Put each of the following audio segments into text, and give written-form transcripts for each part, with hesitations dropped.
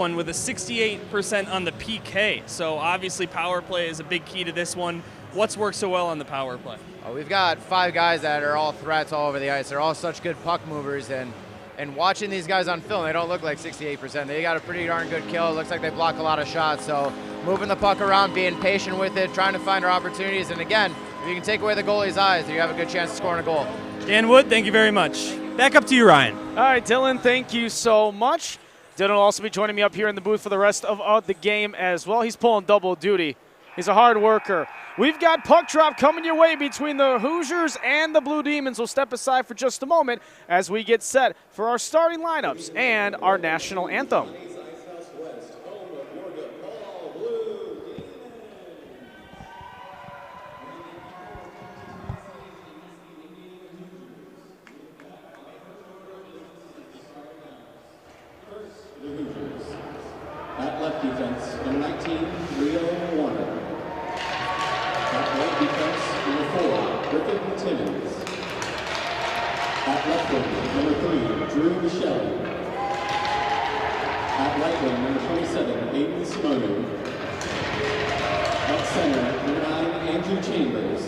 one with a 68% on the PK. So obviously power play is a big key to this one. What's worked so well on the power play? We've got 5 guys that are all threats all over the ice. They're all such good puck movers, and watching these guys on film, they don't look like 68%. They got a pretty darn good kill. It looks like they block a lot of shots. So moving the puck around, being patient with it, trying to find our opportunities. And again, if you can take away the goalie's eyes, you have a good chance of scoring a goal. Dan Wood, thank you very much. Back up to you, Ryan. All right, Dylan, thank you so much. Dylan will also be joining me up here in the booth for the rest of the game as well. He's pulling double duty. He's a hard worker. We've got puck drop coming your way between the Hoosiers and the Blue Demons. We'll step aside for just a moment as we get set for our starting lineups and our national anthem. At left defense, number 19, Rio Warner. At right defense, number 4, Griffin Timmons. At left wing, number 3, Drew Michelle. At right wing, number 27, Aiden Simonu. At center, number 9, Andrew Chambers.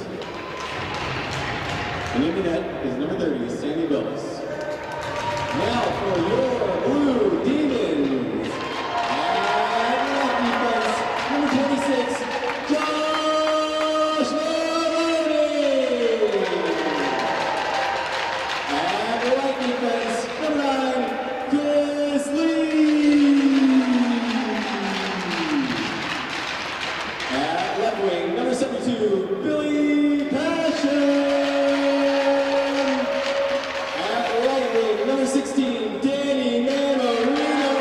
And in the net is number 30, Sammy Billis. Now for your Blue Demons. Number 26, Josh Maloney. At right defense, number 9, Chris Lee. At left wing, number 72, Billy Passion. At right wing, number 16, Danny Manorino.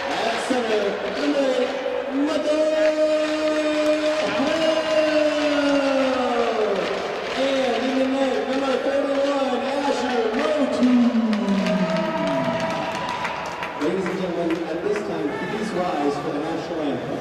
At center, number 8, and in the net, number 31, Asher Motu. Ladies and gentlemen, at this time, please rise for the national anthem.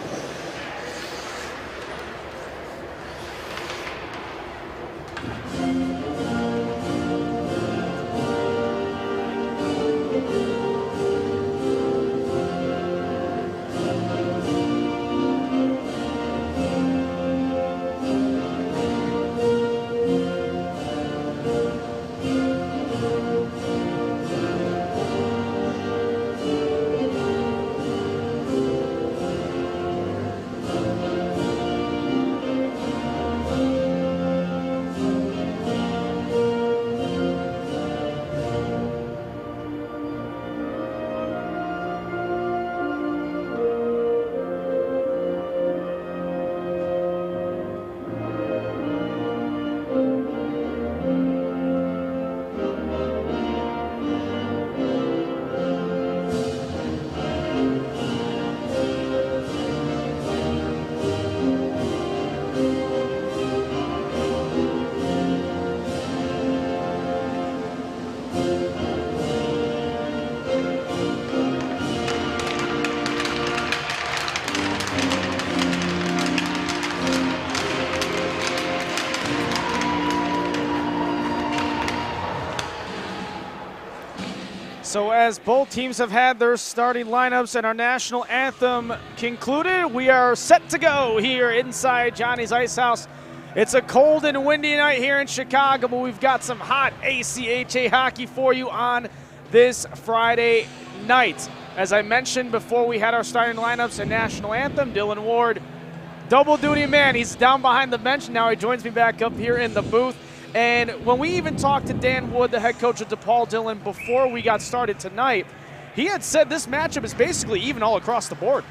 So as both teams have had their starting lineups and our national anthem concluded, we are set to go here inside Johnny's Ice House. It's a cold and windy night here in Chicago, but we've got some hot ACHA hockey for you on this Friday night. As I mentioned before we had our starting lineups and national anthem, Dylan Ward, double duty man. He's down behind the bench. Now he joins me back up here in the booth. And when we even talked to Dan Wood, the head coach of Depaul, Dylan, before we got started tonight, he had said this matchup is basically even all across the board.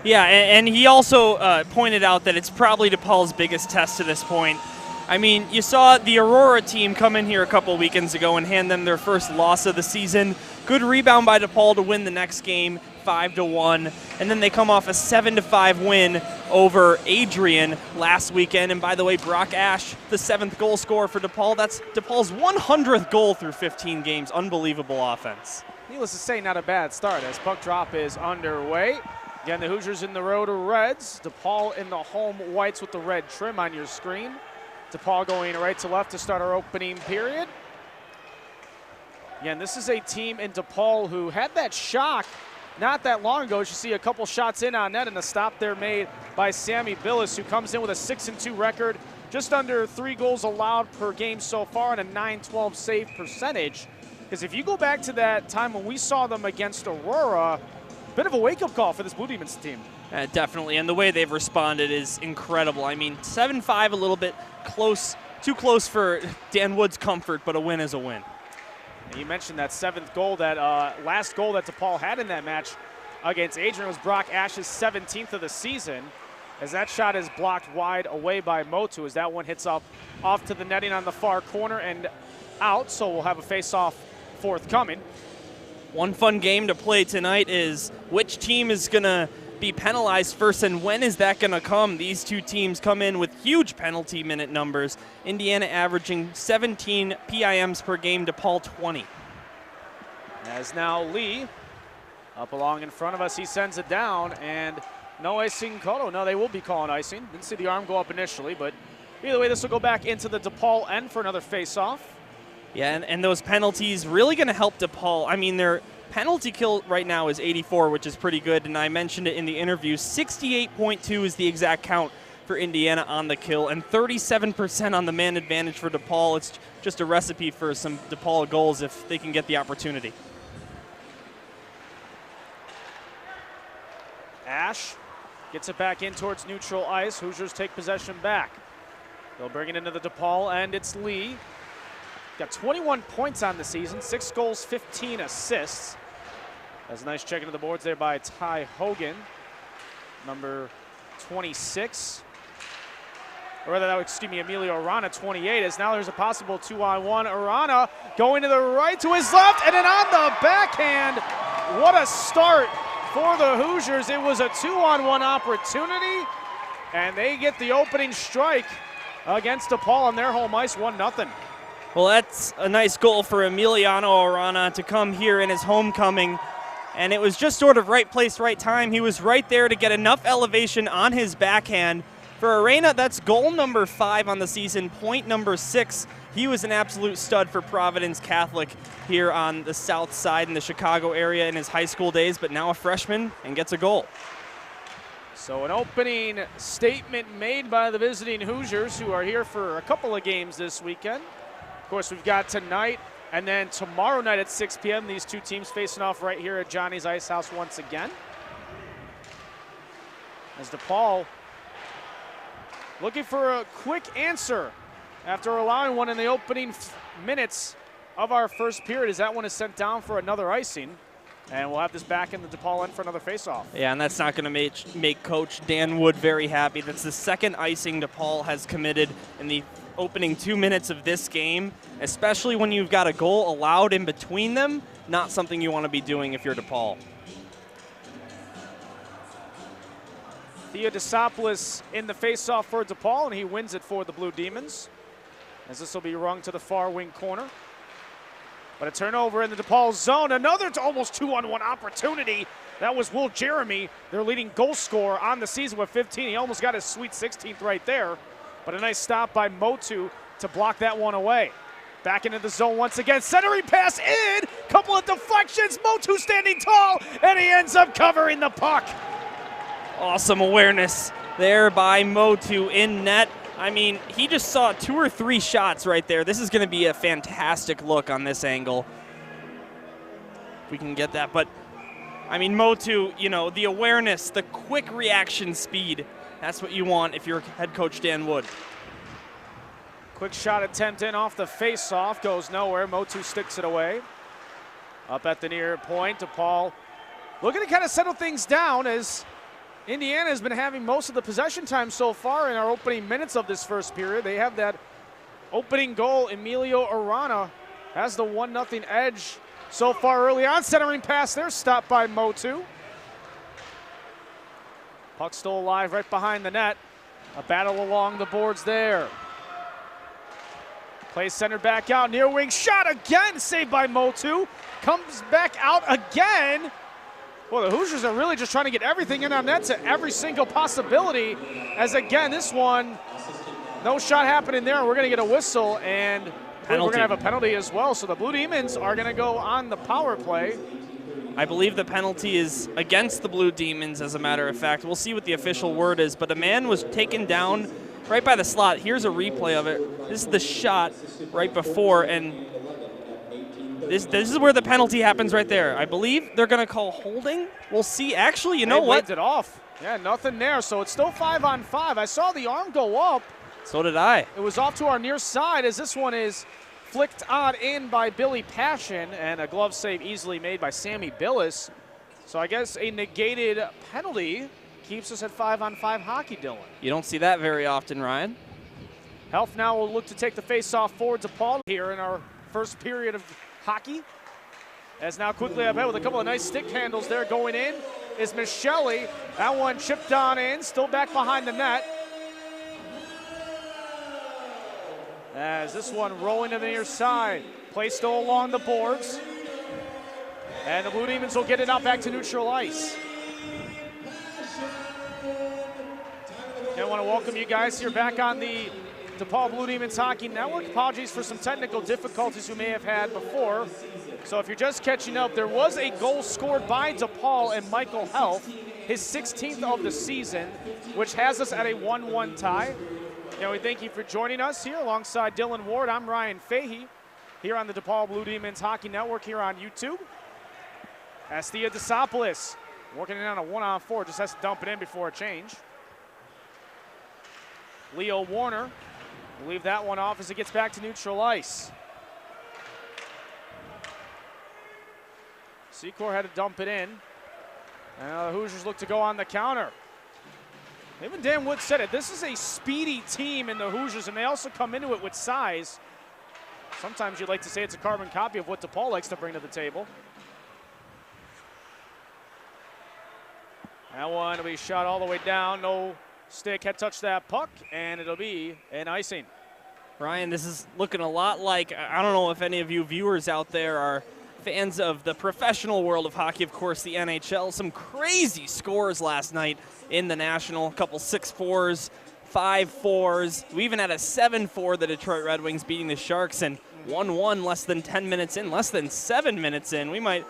Yeah, and he also pointed out that it's probably DePaul's biggest test to this point. I mean, you saw the Aurora team come in here a couple weekends ago and hand them their first loss of the season. Good rebound by DePaul to win the next game, 5-1, and then they come off a 7-5 win over Adrian last weekend. And by the way, Brock Ash, the 7th goal scorer for DePaul. That's DePaul's 100th goal through 15 games. Unbelievable offense. Needless to say, not a bad start as puck drop is underway. Again, the Hoosiers in the road reds. DePaul in the home whites with the red trim on your screen. DePaul going right to left to start our opening period. Yeah, and this is a team in Depaul who had that shock not that long ago. As you see a couple shots in on net, and a stop there made by Sammy Billis, who comes in with a 6-2 record, just under 3 goals allowed per game so far, and a .912 save percentage. Because if you go back to that time when we saw them against Aurora, a bit of a wake-up call for this Blue Demons team. Definitely, and the way they've responded is incredible. I mean, 7-5, a little bit close, too close for Dan Wood's comfort, but a win is a win. And you mentioned that 7th goal, that last goal that Depaul had in that match against Adrian was Brock Ash's 17th of the season, as that shot is blocked wide away by Motu, as that one hits up off to the netting on the far corner and out, so we'll have a face-off forthcoming. One fun game to play tonight is which team is going to be penalized first, and when is that going to come? These two teams come in with huge penalty minute numbers. Indiana averaging 17 PIMs per game, DePaul 20. As now Lee up along in front of us, he sends it down, and no icing call. No, they will be calling icing. Didn't see the arm go up initially, but either way, this will go back into the DePaul end for another face-off. Yeah, and those penalties really going to help DePaul. I mean, their penalty kill right now is 84, which is pretty good, and I mentioned it in the interview. 68.2 is the exact count for Indiana on the kill, and 37% on the man advantage for DePaul. It's just a recipe for some DePaul goals if they can get the opportunity. Ash gets it back in towards neutral ice. Hoosiers take possession back. They'll bring it into the DePaul end. It's Lee. Got 21 points on the season, 6 goals, 15 assists. That's a nice check into the boards there by Ty Hogan, number 26. Or rather, excuse me, Emilio Arana, 28, as now there's a possible 2-on-1. Arana going to the right, to his left, and then on the backhand. What a start for the Hoosiers. It was a 2-on-1 opportunity, and they get the opening strike against DePaul on their home ice, 1-0. Well, that's a nice goal for Emiliano Arana to come here in his homecoming. And it was just sort of right place, right time. He was right there to get enough elevation on his backhand. For Arana, that's goal number 5 on the season, point number 6. He was an absolute stud for Providence Catholic here on the south side in the Chicago area in his high school days, but now a freshman and gets a goal. So an opening statement made by the visiting Hoosiers, who are here for a couple of games this weekend. Of course, we've got tonight and then tomorrow night at 6 p.m. these two teams facing off right here at Johnny's Ice House once again. As DePaul looking for a quick answer after allowing one in the opening minutes of our first period, as that one is sent down for another icing. And we'll have this back in the DePaul end for another faceoff. Yeah, and that's not going to make Coach Dan Wood very happy. That's the second icing DePaul has committed in the opening 2 minutes of this game, especially when you've got a goal allowed in between them. Not something you want to be doing if you're DePaul. Theodosopoulos in the faceoff for DePaul, and he wins it for the Blue Demons, as this will be rung to the far wing corner. But a turnover in the DePaul zone. Another almost 2-on-1 opportunity. That was Will Jeremy, their leading goal scorer on the season with 15. He almost got his sweet 16th right there. But a nice stop by Motu to block that one away. Back into the zone once again. Centering pass in. Couple of deflections. Motu standing tall, and he ends up covering the puck. Awesome awareness there by Motu in net. I mean, he just saw 2 or 3 shots right there. This is going to be a fantastic look on this angle. If we can get that. But, I mean, Motu, you know, the awareness, the quick reaction speed, that's what you want if you're head coach Dan Wood. Quick shot attempt in off the face-off. Goes nowhere. Motu sticks it away. Up at the near point, DePaul looking to kind of settle things down, as Indiana has been having most of the possession time so far in our opening minutes of this first period. They have that opening goal. Emilio Arana has the 1-0 edge so far early on. Centering pass there, stopped by Motu. Puck still alive right behind the net. A battle along the boards there. Play centered back out, near wing shot again, saved by Motu. Comes back out again. Well, the Hoosiers are really just trying to get everything in on net to every single possibility. As again, this one, no shot happening there. We're going to get a whistle, and We're going to have a penalty as well, so the Blue Demons are going to go on the power play. I believe the penalty is against the Blue Demons, as a matter of fact. We'll see what the official word is, but a man was taken down right by the slot. Here's a replay of it. This is the shot right before, and this is where the penalty happens right there. I believe they're going to call holding. We'll see. Actually, you know what? They waved it off. Yeah, nothing there, so it's still 5-on-5. I saw the arm go up. So did I. It was off to our near side as this one is flicked on in by Billy Passion, and a glove save easily made by Sammy Billis. So I guess a negated penalty keeps us at 5-on-5 hockey, Dylan. You don't see that very often, Ryan. Health now will look to take the face-off forward to Depaul here in our first period of hockey. As now quickly up ahead with a couple of nice stick handles there going in is Michelli. That one chipped on in, still back behind the net. As this one rolling to the near side. Play still along the boards. And the Blue Demons will get it out back to neutral ice. I want to welcome you guys here back on the Depaul Blue Demons Hockey Network. Apologies for some technical difficulties we may have had before. So if you're just catching up, there was a goal scored by Depaul and Michael Health, his 16th of the season, which has us at a 1-1 tie. We thank you for joining us here alongside Dylan Ward. I'm Ryan Fahey here on the Depaul Blue Demons Hockey Network here on YouTube. Astia Desopoulos working it on a 1-on-4, just has to dump it in before a change. Leo Warner will leave that one off as it gets back to neutral ice. Secor had to dump it in. The Hoosiers look to go on the counter. Even Dan Wood said it. This is a speedy team in the Hoosiers, and they also come into it with size. Sometimes you'd like to say it's a carbon copy of what Depaul likes to bring to the table. That one will be shot all the way down. No stick had touched that puck, and it'll be an icing. Ryan, this is looking a lot like, I don't know if any of you viewers out there are fans of the professional world of hockey, of course, the NHL. Some crazy scores last night in the National. A couple 6-4s, 5-4s. We even had a 7-4, the Detroit Red Wings beating the Sharks, and 1-1 less than 10 minutes in, less than 7 minutes in. We might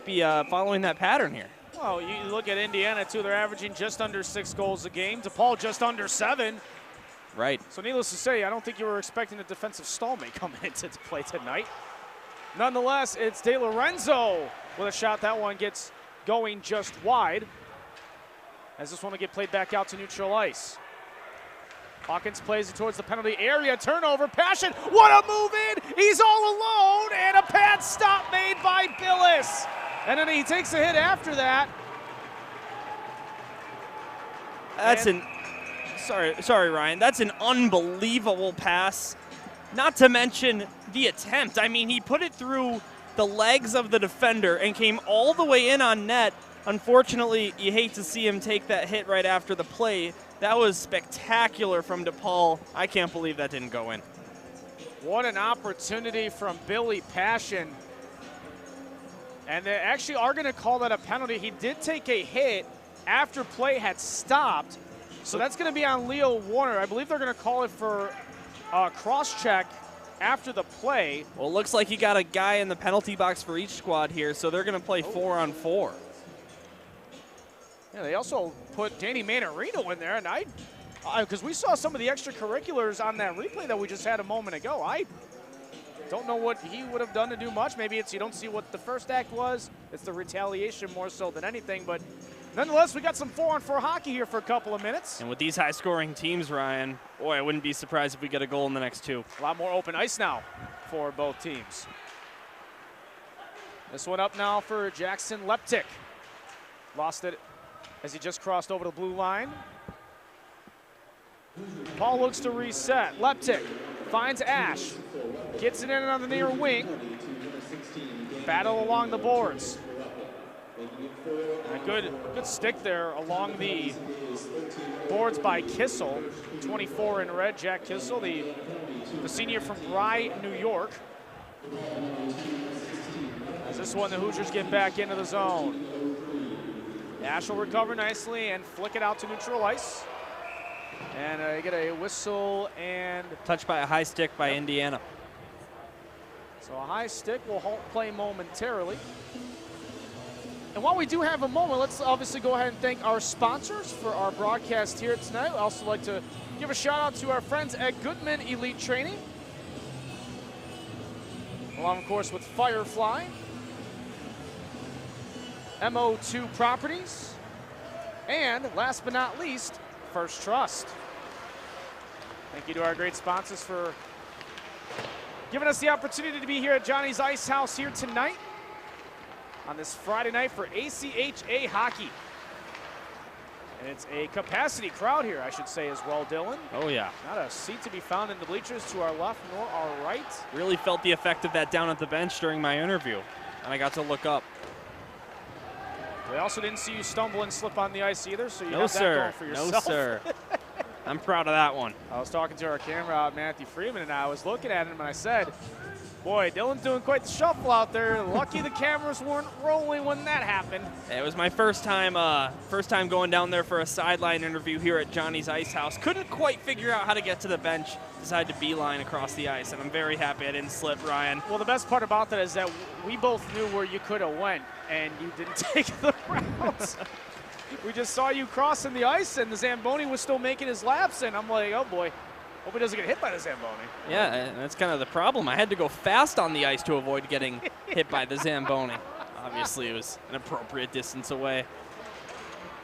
be following that pattern here. Well, you look at Indiana, too. They're averaging just under 6 goals a game. Depaul just under 7. Right. So needless to say, I don't think you were expecting a defensive stalemate coming into play tonight. Nonetheless, it's De Lorenzo with a shot. That one gets going just wide, as this one will get played back out to neutral ice. Hawkins plays it towards the penalty area. Turnover, Passion. What a move in! He's all alone, and a pad stop made by Billis. And then he takes a hit after that. That's sorry, Ryan. That's an unbelievable pass. Not to mention the attempt. I mean, he put it through the legs of the defender and came all the way in on net. Unfortunately, you hate to see him take that hit right after the play. That was spectacular from Depaul. I can't believe that didn't go in. What an opportunity from Billy Passion. And they actually are going to call that a penalty. He did take a hit after play had stopped. So that's going to be on Leo Warner. I believe they're going to call it for cross-check after the play. Well, it looks like you got a guy in the penalty box for each squad here, so they're going to play 4-on-4. Yeah, they also put Danny Manarino in there, and because we saw some of the extracurriculars on that replay that we just had a moment ago. I don't know what he would have done to do much. Maybe it's you don't see what the first act was. It's the retaliation more so than anything, but nonetheless, we got some 4-on-4 hockey here for a couple of minutes. And with these high-scoring teams, Ryan, boy, I wouldn't be surprised if we get a goal in the next 2. A lot more open ice now for both teams. This one up now for Jackson Leptic. Lost it as he just crossed over the blue line. Paul looks to reset. Leptic finds Ash. Gets it in on the near wing. Battle along the boards. A good stick there along the boards by Kissel. 24 in red, Jack Kissel, the senior from Rye, New York. As this one, the Hoosiers get back into the zone. Ash will recover nicely and flick it out to neutral ice. And get a whistle and... Touched by a high stick by Indiana. So a high stick will halt play momentarily. And while we do have a moment, let's obviously go ahead and thank our sponsors for our broadcast here tonight. I'd also like to give a shout out to our friends at Goodman Elite Training, along of course with Firefly, MO2 Properties, and last but not least, First Trust. Thank you to our great sponsors for giving us the opportunity to be here at Johnny's Ice House here tonight on this Friday night for ACHA hockey. And it's a capacity crowd here, I should say, as well, Dylan. Oh, yeah. Not a seat to be found in the bleachers to our left nor our right. Really felt the effect of that down at the bench during my interview, and I got to look up. We also didn't see you stumble and slip on the ice either, so you No, have that sir. going for yourself. No, sir. I'm proud of that one. I was talking to our camera out, Matthew Freeman, and I was looking at him, and I said, boy, Dylan's doing quite the shuffle out there. Lucky the cameras weren't rolling when that happened. It was my first time going down there for a sideline interview here at Johnny's Ice House. Couldn't quite figure out how to get to the bench. Decided to beeline across the ice, and I'm very happy I didn't slip, Ryan. Well, the best part about that is that we both knew where you could have went, and you didn't take the route. We just saw you crossing the ice, and the Zamboni was still making his laps, and I'm like, oh boy, hope he doesn't get hit by the Zamboni. Yeah, and that's kind of the problem. I had to go fast on the ice to avoid getting hit by the Zamboni. Obviously, it was an appropriate distance away.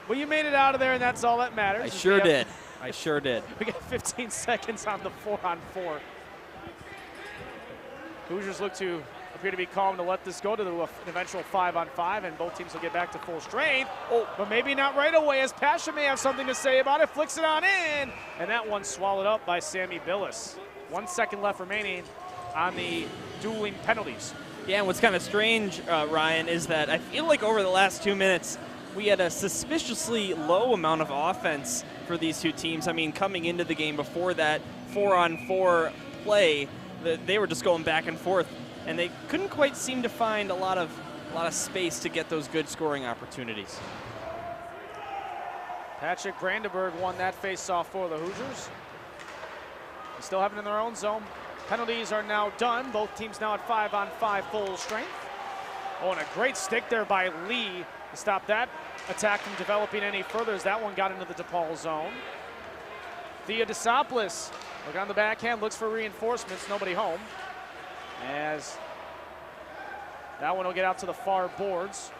Well, you made it out of there, and that's all that matters. I sure did. I sure did. We got 15 seconds on the 4-on-4. Hoosiers look to appear to be calm to let this go to an eventual 5-on-5, and both teams will get back to full strength. Oh, but maybe not right away, as Pasha may have something to say about it. Flicks it on in, and that one swallowed up by Sammy Billis. 1 second left remaining on the dueling penalties. Yeah, and what's kind of strange, Ryan, is that I feel like over the last 2 minutes, we had a suspiciously low amount of offense for these two teams. I mean, coming into the game before that 4-on-4 play, they were just going back and forth, and they couldn't quite seem to find a lot of space to get those good scoring opportunities. Patrick Brandenburg won that face-off for the Hoosiers. They still have it in their own zone. Penalties are now done. Both teams now at 5-on-5 full strength. Oh, and a great stick there by Lee to stop that attack from developing any further, as that one got into the Depaul zone. Theodosopoulos, look on the backhand, looks for reinforcements, nobody home. As that one will get out to the far boards,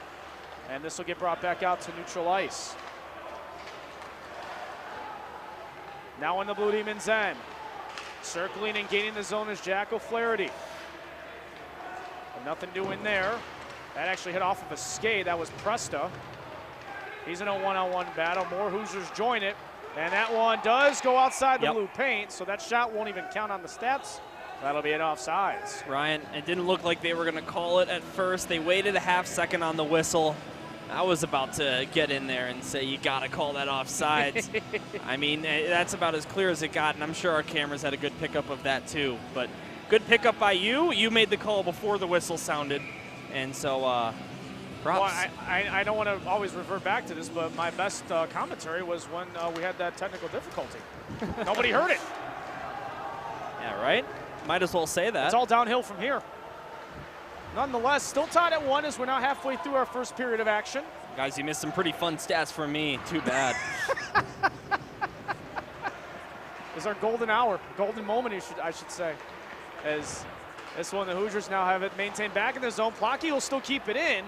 and this will get brought back out to neutral ice. Now on the Blue Demons' end. Circling and gaining the zone is Jack O'Flaherty. But nothing doing there. That actually hit off of a skate. That was Presta. He's in a one-on-one battle. More Hoosiers join it. And that one does go outside the blue paint, so that shot won't even count on the stats. That'll be an offsides. Ryan, it didn't look like they were going to call it at first. They waited a half second on the whistle. I was about to get in there and say, you got to call that offsides. I mean, that's about as clear as it got, and I'm sure our cameras had a good pickup of that too. But good pickup by you. You made the call before the whistle sounded, and so props. Well, I don't want to always revert back to this, but my best commentary was when we had that technical difficulty. Nobody heard it. Yeah, right? Might as well say that. It's all downhill from here. Nonetheless, still tied at 1 as we're now halfway through our first period of action. Guys, you missed some pretty fun stats from me. Too bad. This is our golden hour, golden moment, I should say. As this one, the Hoosiers now have it maintained back in the zone. Plocky will still keep it in,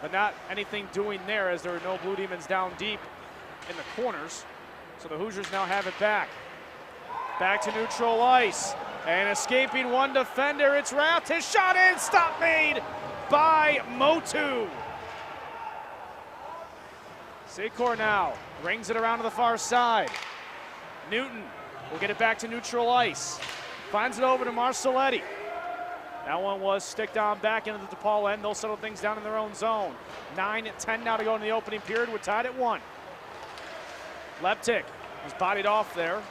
but not anything doing there, as there are no Blue Demons down deep in the corners. So the Hoosiers now have it back. Back to neutral ice. And escaping one defender, it's Raft. His shot in, stop made by Motu. Secor now rings it around to the far side. Newton will get it back to neutral ice. Finds it over to Marcelletti. That one was sticked on back into the DePaul end. They'll settle things down in their own zone. 9-10 now to go in the opening period. We're tied at 1. Leptic was bodied off there,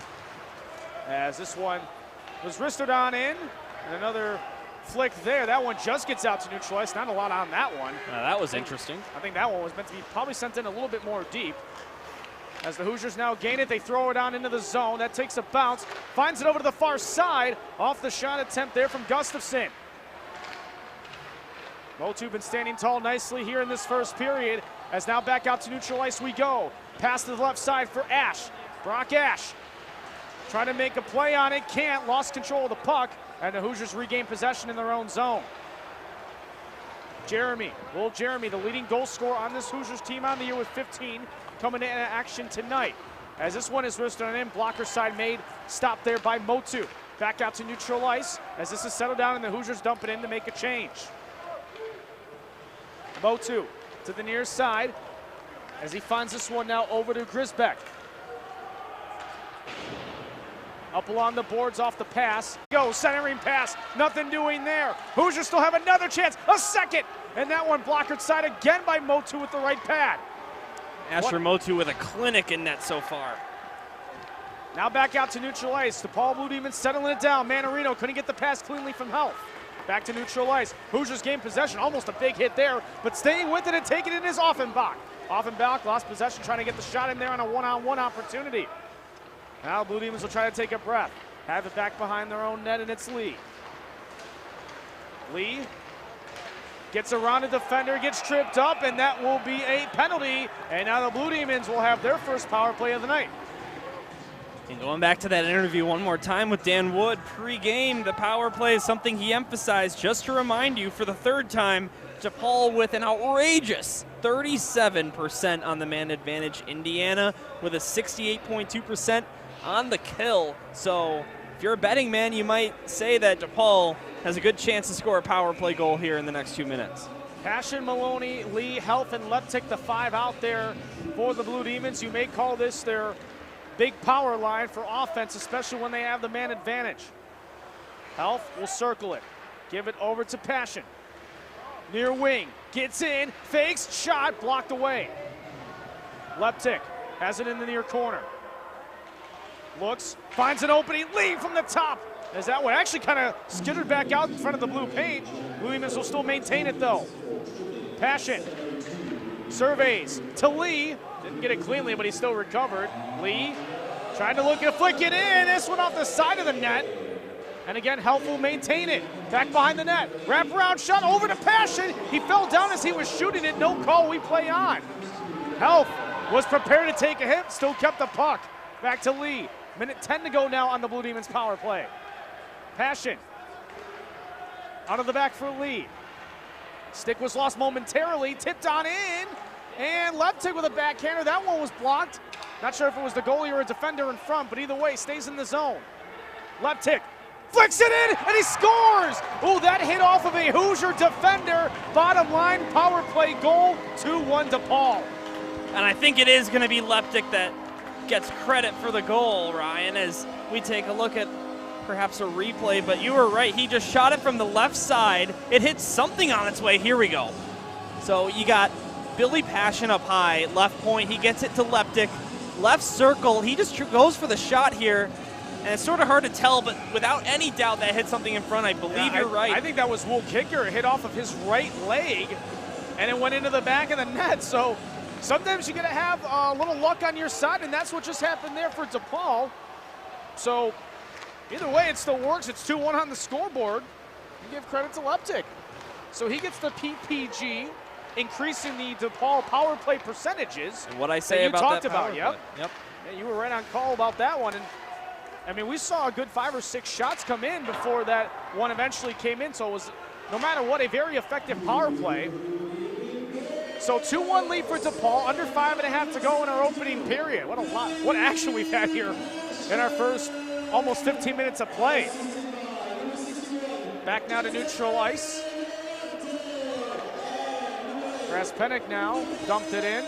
as this one was wristed on in, and another flick there. That one just gets out to neutral ice. Not a lot on that one. That was interesting. I think that one was meant to be probably sent in a little bit more deep. As the Hoosiers now gain it, they throw it down into the zone. That takes a bounce, finds it over to the far side. Off the shot attempt there from Gustafson. Motu been standing tall nicely here in this first period. As now back out to neutral ice we go. Pass to the left side for Ash. Brock Ash trying to make a play on it, can't. Lost control of the puck, and the Hoosiers regain possession in their own zone. Jeremy, the leading goal scorer on this Hoosiers team on the year with 15, coming into action tonight. As this one is wristed on in, blocker side made, stopped there by Motu. Back out to neutral ice as this is settled down and the Hoosiers dump it in to make a change. Motu to the near side as he finds this one now over to Grisbeck. Up along the boards off the pass. Go, centering pass, nothing doing there. Hoosiers still have another chance, a second. And that one blocked side again by Motu with the right pad. Asher Motu with a clinic in net so far. Now back out to neutral ice. Depaul Blue Demons settling it down. Manarino couldn't get the pass cleanly from Health. Back to neutral ice. Hoosiers gain possession, almost a big hit there, but staying with it and taking it is Offenbach. Offenbach lost possession, trying to get the shot in there on a one-on-one opportunity. Now Blue Demons will try to take a breath. Have it back behind their own net, and it's Lee. Lee gets around a defender, gets tripped up, and that will be a penalty. And now the Blue Demons will have their first power play of the night. And going back to that interview one more time with Dan Wood, pre-game, the power play is something he emphasized. Just to remind you, for the third time, Depaul with an outrageous 37% on the man advantage. Indiana with a 68.2% on the kill. So if you're a betting man, you might say that Depaul has a good chance to score a power play goal here in the next 2 minutes. Passion, Maloney, Lee, Health, and Leptic, the five out there for the Blue Demons. You may call this their big power line for offense, especially when they have the man advantage. Health will circle it. Give it over to Passion. Near wing, gets in, fakes, shot, blocked away. Leptic has it in the near corner. Looks, finds an opening, Lee from the top. As that one actually kind of skittered back out in front of the blue paint. Blue Demons will still maintain it though. Passion surveys to Lee. Didn't get it cleanly, but he still recovered. Lee trying to look at flick it in. This one off the side of the net. And again, Health will maintain it. Back behind the net. Wraparound shot over to Passion. He fell down as he was shooting it. No call, we play on. Health was prepared to take a hit, still kept the puck. Back to Lee. Minute 10 to go now on the Blue Demons power play. Passion. Out of the back for Lee. Stick was lost momentarily, tipped on in. And Leptic with a backhander. That one was blocked. Not sure if it was the goalie or a defender in front, but either way, stays in the zone. Leptic flicks it in, and he scores! Ooh, that hit off of a Hoosier defender. Bottom line, power play goal, 2-1 Depaul. And I think it is going to be Leptic that gets credit for the goal, Ryan, as we take a look at perhaps a replay, but you were right. He just shot it from the left side. It hit something on its way. Here we go. So you got Billy Passion up high, left point. He gets it to Leptic. Left circle. He just goes for the shot here. And it's sort of hard to tell, but without any doubt that hit something in front. I believe you're right. I think that was Wool Kicker. It hit off of his right leg, and it went into the back of the net. So sometimes you're going to have a little luck on your side, and that's what just happened there for Depaul. So either way, it still works. It's 2-1 on the scoreboard. You give credit to Leptic. So he gets the PPG, increasing the Depaul power play percentages. And what I say about talked that power about, yep. play. Yep. Yeah, you were right on call about that one. And I mean, we saw a good 5 or 6 shots come in before that one eventually came in. So it was, no matter what, a very effective power play. So 2-1 lead for Depaul, under 5.5 to go in our opening period. What a lot, what action we've had here in our first almost 15 minutes of play. Back now to neutral ice. Raspenik now dumped it in.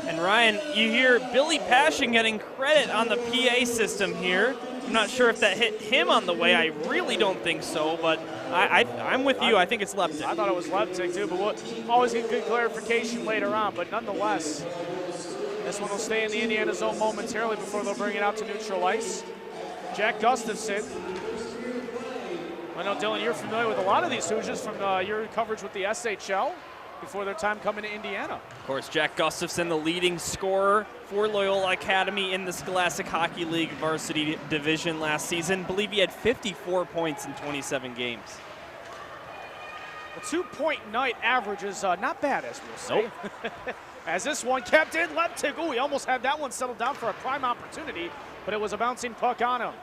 And Ryan, you hear Billy Passion getting credit on the PA system here. I'm not sure if that hit him on the way. I really don't think so, but I'm with you. I think it's Leptic. I thought it was Leptic too, but we'll always get good clarification later on. But nonetheless, this one will stay in the Indiana zone momentarily before they'll bring it out to neutral ice. Jack Gustafson. I know, Dylan, you're familiar with a lot of these Hoosiers from your coverage with the SHL. before their time coming to Indiana. Of course, Jack Gustafson, the leading scorer for Loyola Academy in the Scholastic Hockey League varsity division last season. I believe he had 54 points in 27 games. A 2-point night average is not bad, as we'll say. Nope. As this one kept in, Leptic. Ooh, he almost had that one settled down for a prime opportunity, but it was a bouncing puck on him.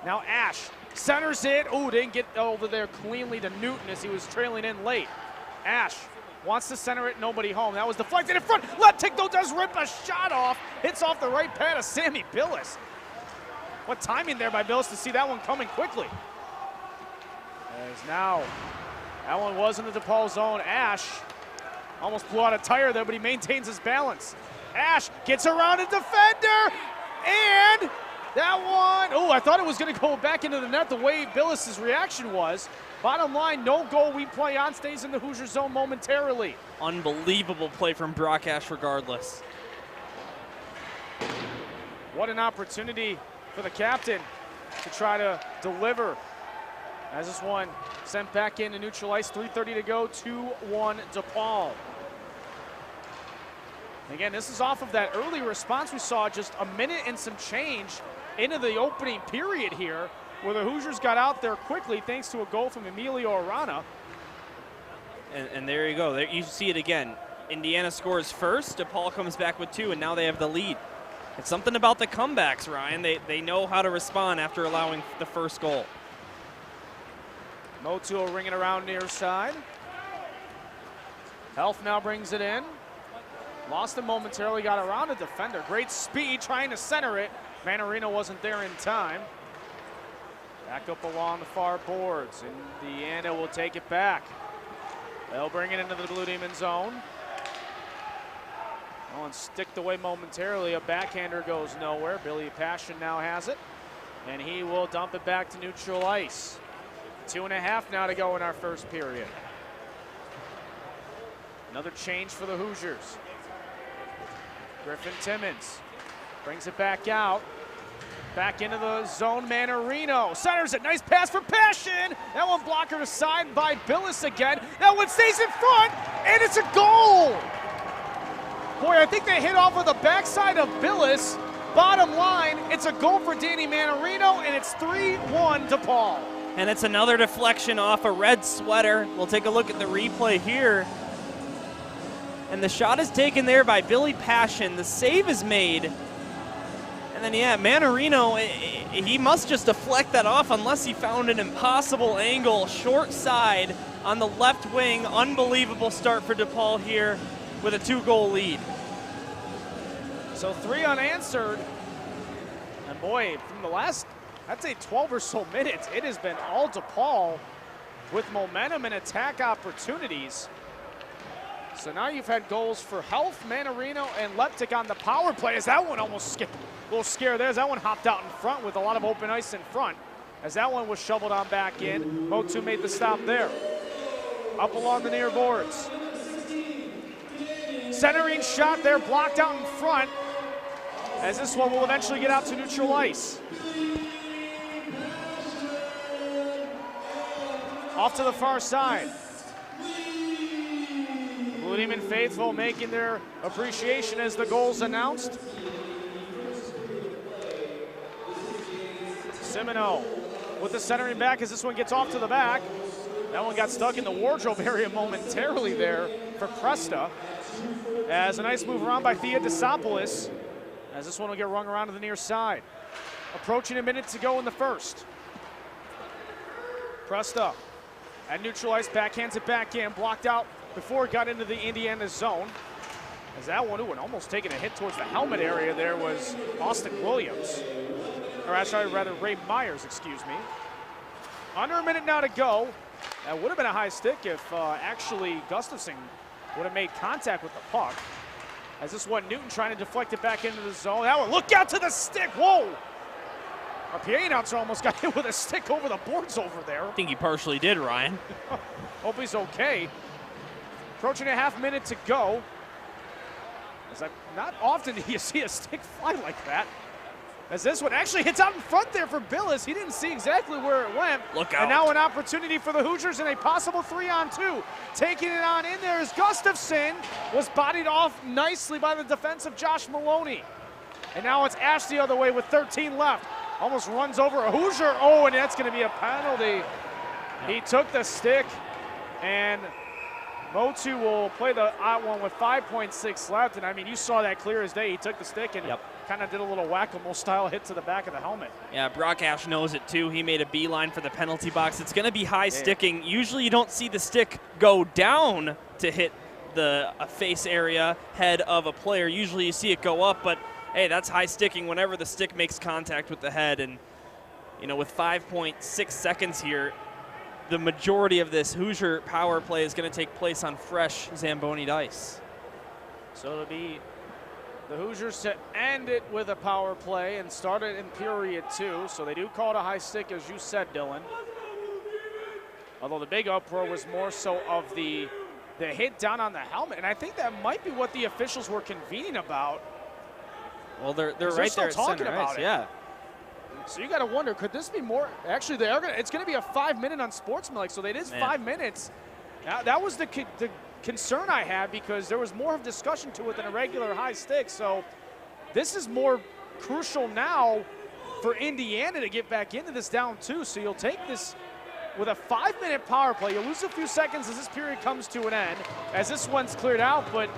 Now Ash centers it. Ooh, didn't get over there cleanly to Newton as he was trailing in late. Ash wants to center it, nobody home. That was deflected in front. Leptic, though, does rip a shot off. Hits off the right pad of Sammy Billis. What timing there by Billis to see that one coming quickly. As now, that one was in the Depaul zone. Ash almost blew out a tire there, but he maintains his balance. Ash gets around a defender, and that one, oh, I thought it was going to go back into the net the way Billis's reaction was. Bottom line, no goal. We play on, stays in the Hoosier zone momentarily. Unbelievable play from Brock Ash regardless. What an opportunity for the captain to try to deliver. As this one sent back into neutral ice, 3:30 to go, 2-1 Depaul. Again, this is off of that early response we saw just a minute and some change into the opening period here, where the Hoosiers got out there quickly thanks to a goal from Emilio Arana. And there you go. There, you see it again. Indiana scores first, DePaul comes back with 2, and now they have the lead. It's something about the comebacks, Ryan. They know how to respond after allowing the first goal. Motul ringing around near side. Health now brings it in. Lost him momentarily, got around a defender. Great speed trying to center it. Manarino wasn't there in time. Back up along the far boards. Indiana will take it back. They'll bring it into the Blue Demon zone. That one sticked away momentarily. A backhander goes nowhere. Billy Passion now has it. And he will dump it back to neutral ice. 2.5 now to go in our first period. Another change for the Hoosiers. Griffin Timmons brings it back out. Back into the zone, Manarino centers it. Nice pass for Passion. That one blocker aside by Billis again. That one stays in front, and it's a goal. Boy, I think they hit off of the backside of Billis. Bottom line, it's a goal for Danny Manarino, and it's 3-1 DePaul. And it's another deflection off a red sweater. We'll take a look at the replay here. And the shot is taken there by Billy Passion. The save is made. And then, yeah, Manarino, he must just deflect that off unless he found an impossible angle. Short side on the left wing. Unbelievable start for DePaul here with a 2-goal lead. So 3 unanswered. And boy, from the last, I'd say 12 or so minutes, it has been all DePaul with momentum and attack opportunities. So now you've had goals for Health, Manarino, and Leptic on the power play. As that one almost skipped, a little scare there as that one hopped out in front with a lot of open ice in front. As that one was shoveled on back in, Motu made the stop there. Up along the near boards. Centering shot there, blocked out in front. As this one will eventually get out to neutral ice. Off to the far side. Blue Demon faithful making their appreciation as the goals announced. Simino with the centering back as this one gets off to the back. That one got stuck in the wardrobe area momentarily there for Presta. As a nice move around by Thea Desopoulos. As this one will get rung around to the near side. Approaching a minute to go in the first. Presta at neutral ice, backhands it back in, blocked out before it got into the Indiana zone. As that one, ooh, and almost taking a hit towards the helmet area there was Austin Williams. Or actually, rather, Ray Myers, excuse me. Under a minute now to go. That would have been a high stick if actually Gustafson would have made contact with the puck. As this one, Newton trying to deflect it back into the zone. That one, look out to the stick, whoa! Our PA announcer almost got hit with a stick over the boards over there. I think he partially did, Ryan. Hope he's okay. Approaching a half minute to go. As not often do you see a stick fly like that. As this one actually hits out in front there for Billis. He didn't see exactly where it went. Look out. And now an opportunity for the Hoosiers in a possible 3-on-2. Taking it on in there is Gustafson. Was bodied off nicely by the defensive Josh Maloney. And now it's Ash the other way with 13 left. Almost runs over a Hoosier. Oh, and that's going to be a penalty. He took the stick, and Motu will play the odd one with 5.6 left. And I mean, you saw that clear as day. He took the stick and kind of did a little whack-a-mole style hit to the back of the helmet. Yeah, Brock Ash knows it too. He made a beeline for the penalty box. It's going to be high sticking. Usually you don't see the stick go down to hit the face area, head of a player. Usually you see it go up, but hey, that's high sticking whenever the stick makes contact with the head. And, you know, with 5.6 seconds here, the majority of this Hoosier power play is going to take place on fresh Zamboni ice. So it'll be the Hoosiers to end it with a power play and start it in period 2. So they do call it a high stick, as you said, Dylan. Although the big uproar was more so of the hit down on the helmet. And I think that might be what the officials were convening about. Well, they're right there talking about it. Yeah. So you got to wonder, could this be more? Actually, it's going to be a 5-minute on Sportsmanlike, so it is 5 minutes. Now, that was the concern I had, because there was more of discussion to it than a regular high stick. So this is more crucial now for Indiana to get back into this down 2. So you'll take this with a 5-minute power play. You'll lose a few seconds as this period comes to an end, as this one's cleared out, but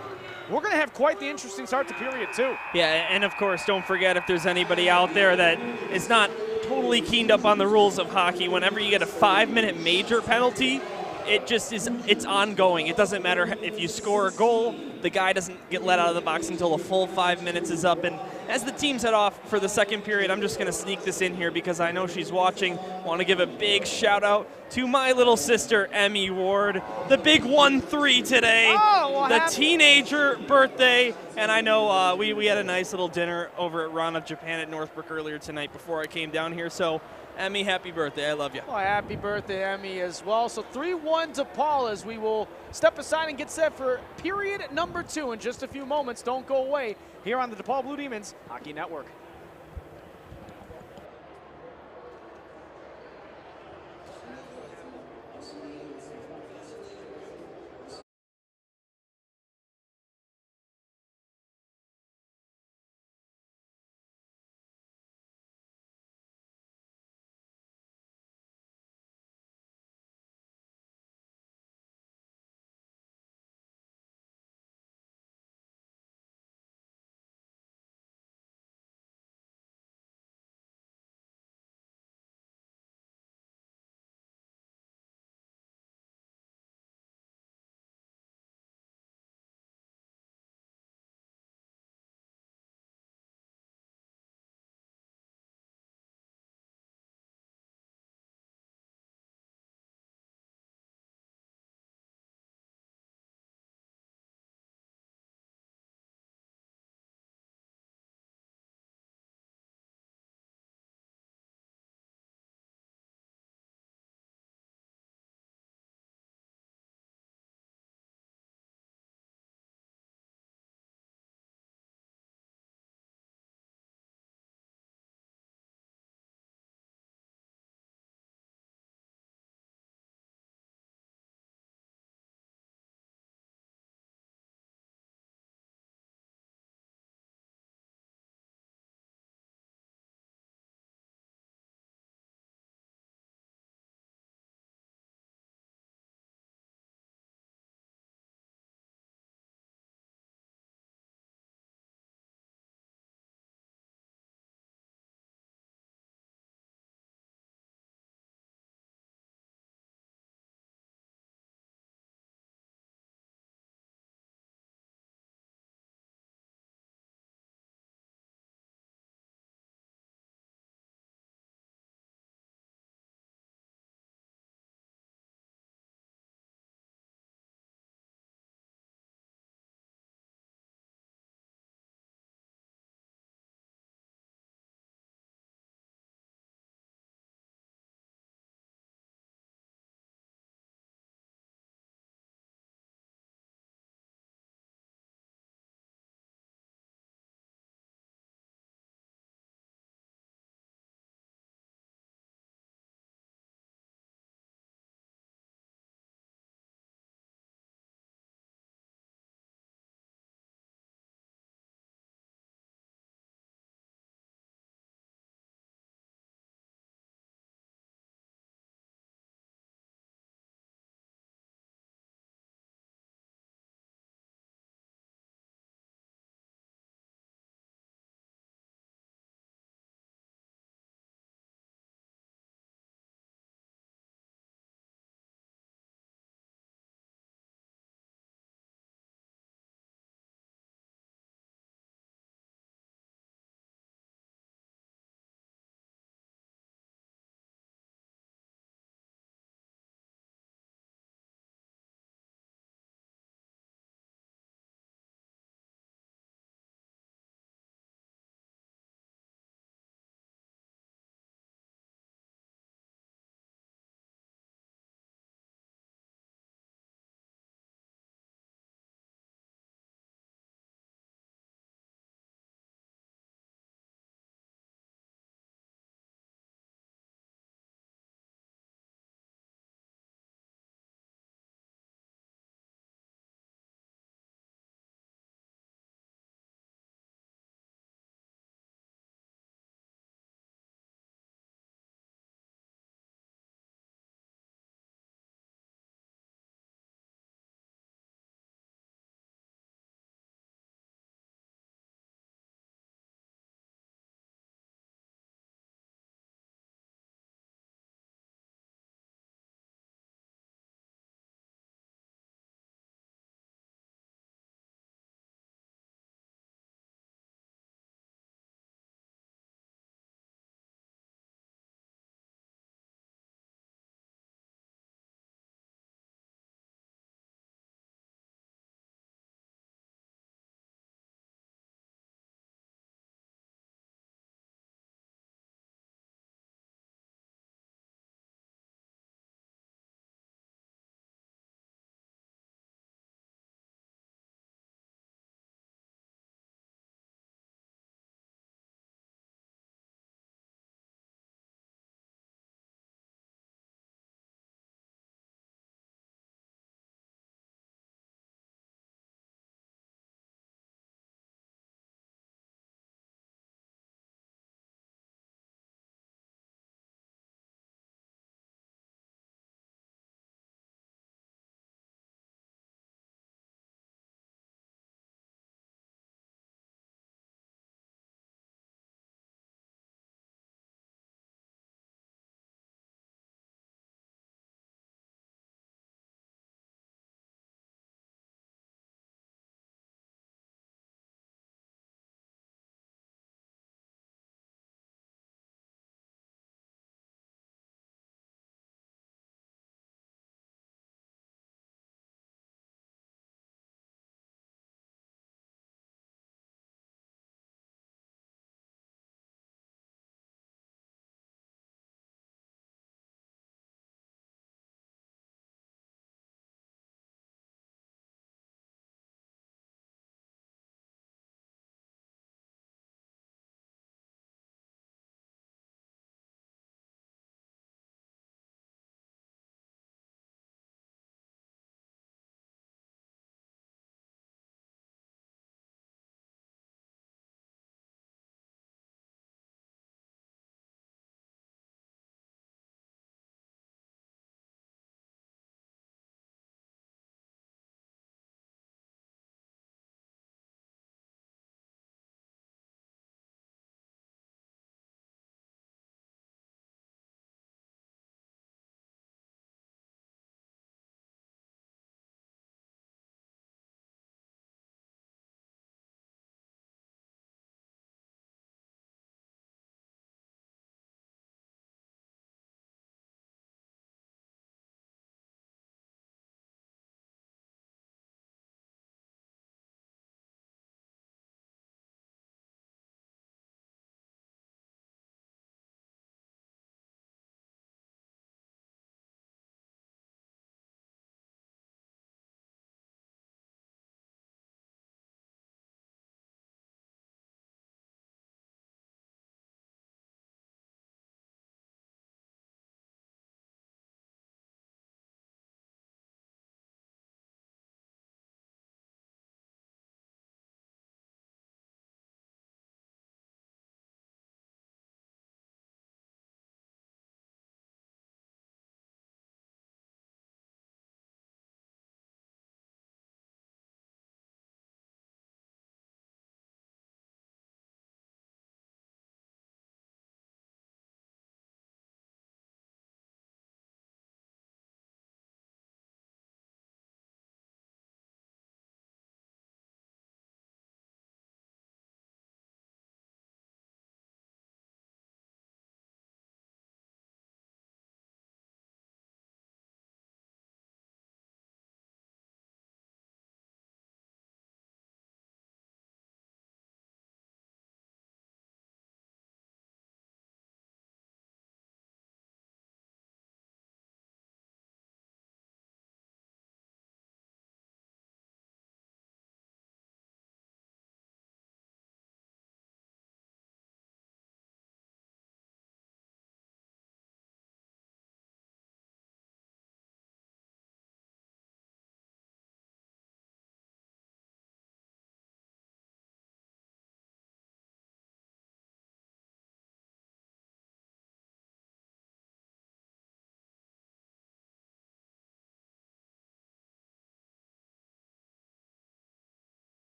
we're going to have quite the interesting start to period 2. Yeah, and of course, don't forget, if there's anybody out there that is not totally keened up on the rules of hockey, whenever you get a 5-minute major penalty, it's ongoing. It doesn't matter if you score a goal, the guy doesn't get let out of the box until a full 5 minutes is up. And as the teams head off for the second period, I'm just going to sneak this in here because I know she's watching. Want to give a big shout out to my little sister, Emmy Ward, the big 1-3 today, the teenager birthday. And I know we had a nice little dinner over at Ron of Japan at Northbrook earlier tonight before I came down here. So Emmy, happy birthday. I love you. Well, happy birthday, Emmy, as well. So 3-1 Depaul as we will step aside and get set for period number 2 in just a few moments. Don't go away here on the Depaul Blue Demons Hockey Network.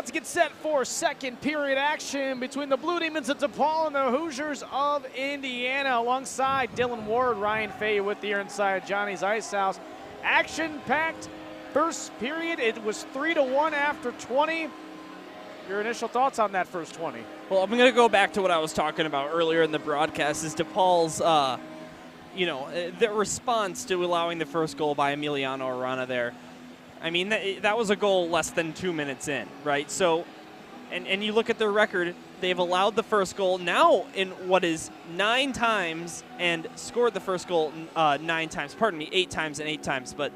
about to get set for second period action between the Blue Demons of DePaul and the Hoosiers of Indiana. Alongside Dylan Ward, Ryan Fay with you inside Johnny's Ice House. Action-packed first period. It was 3-1 after 20. Your initial thoughts on that first 20? Well, I'm going to go back to what I was talking about earlier in the broadcast, is DePaul's, their response to allowing the first goal by Emiliano Arana there. I mean, that was a goal less than 2 minutes in, right? So, and you look at their record, they've allowed the first goal now in what is 9 times and scored the first goal 9 times. Pardon me, 8 times and 8 times. But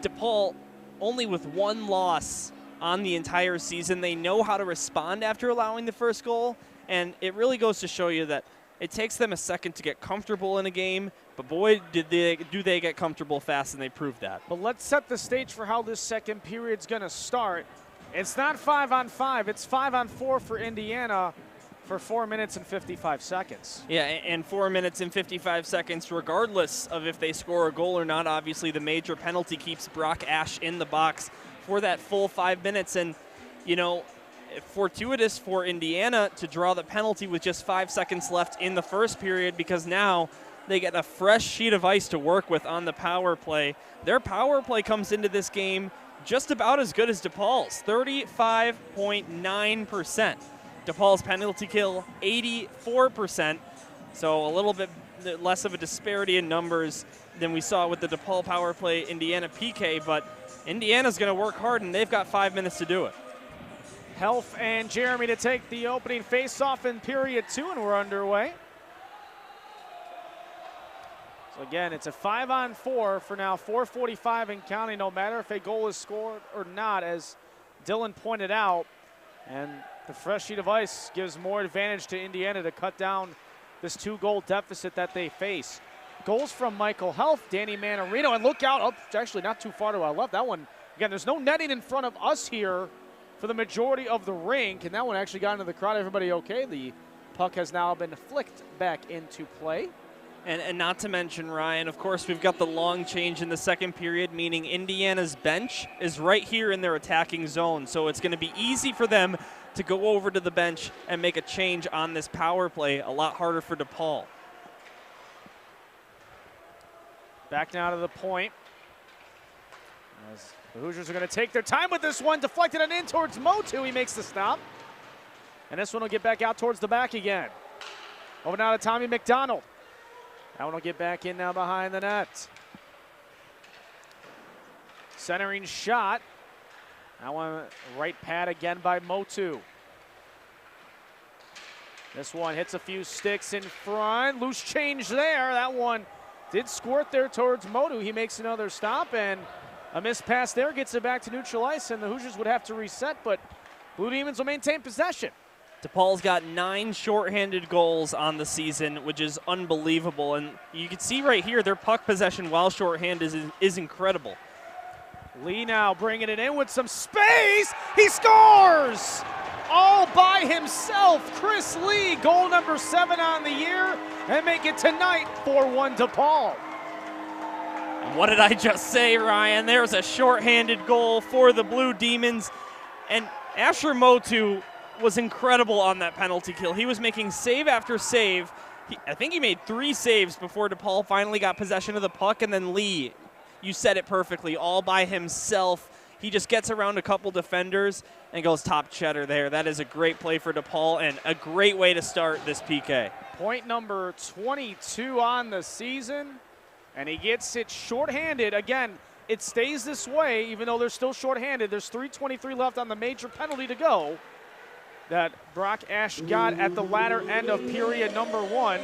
DePaul only with 1 loss on the entire season. They know how to respond after allowing the first goal, and it really goes to show you that it takes them a second to get comfortable in a game, but boy, do they get comfortable fast, and they proved that. But let's set the stage for how this second period's going to start. It's not 5-on-5, it's 5-on-4 for Indiana for 4 minutes and 55 seconds. Yeah, and 4 minutes and 55 seconds, regardless of if they score a goal or not. Obviously, the major penalty keeps Brock Ash in the box for that full 5 minutes, and, you know, fortuitous for Indiana to draw the penalty with just 5 seconds left in the first period, because now they get a fresh sheet of ice to work with on the power play. Their power play comes into this game just about as good as DePaul's, 35.9%. DePaul's penalty kill, 84%. So a little bit less of a disparity in numbers than we saw with the DePaul power play Indiana PK, but Indiana's going to work hard, and they've got 5 minutes to do it. Helf and Jeremy to take the opening face-off in period 2, and we're underway. So again, it's a 5-on-4 for now, 4:45 and counting, no matter if a goal is scored or not, as Dylan pointed out. And the fresh sheet of ice gives more advantage to Indiana to cut down this 2-goal deficit that they face. Goals from Michael Helf, Danny Manarino, and look out, oh, actually not too far to our left. That one, again, there's no netting in front of us here for the majority of the rink, and that one actually got into the crowd. Everybody okay? The puck has now been flicked back into play. And not to mention, Ryan, of course, we've got the long change in the second period, meaning Indiana's bench is right here in their attacking zone. So it's going to be easy for them to go over to the bench and make a change on this power play. A lot harder for DePaul. Back now to the point. As the Hoosiers are going to take their time with this one. Deflected and in towards Motu. He makes the stop. And this one will get back out towards the back again. Over now to Tommy McDonald. That one will get back in now behind the net. Centering shot. That one right pad again by Motu. This one hits a few sticks in front. Loose change there. That one did squirt there towards Motu. He makes another stop, and a missed pass there gets it back to neutral ice, and the Hoosiers would have to reset, but Blue Demons will maintain possession. DePaul's got 9 shorthanded goals on the season, which is unbelievable. And you can see right here, their puck possession while shorthanded is incredible. Lee now bringing it in with some space. He scores! All by himself. Chris Lee, goal number 7 on the year, and make it tonight 4-1 DePaul. What did I just say, Ryan? There's a shorthanded goal for the Blue Demons. And Asher Motu was incredible on that penalty kill. He was making save after save. I think he made 3 saves before DePaul finally got possession of the puck, and then Lee, you said it perfectly, all by himself. He just gets around a couple defenders and goes top cheddar there. That is a great play for DePaul and a great way to start this PK. Point number 22 on the season, and he gets it shorthanded. Again, it stays this way even though they're still shorthanded. There's 3:23 left on the major penalty to go that Brock Ash got at the latter end of period number 1.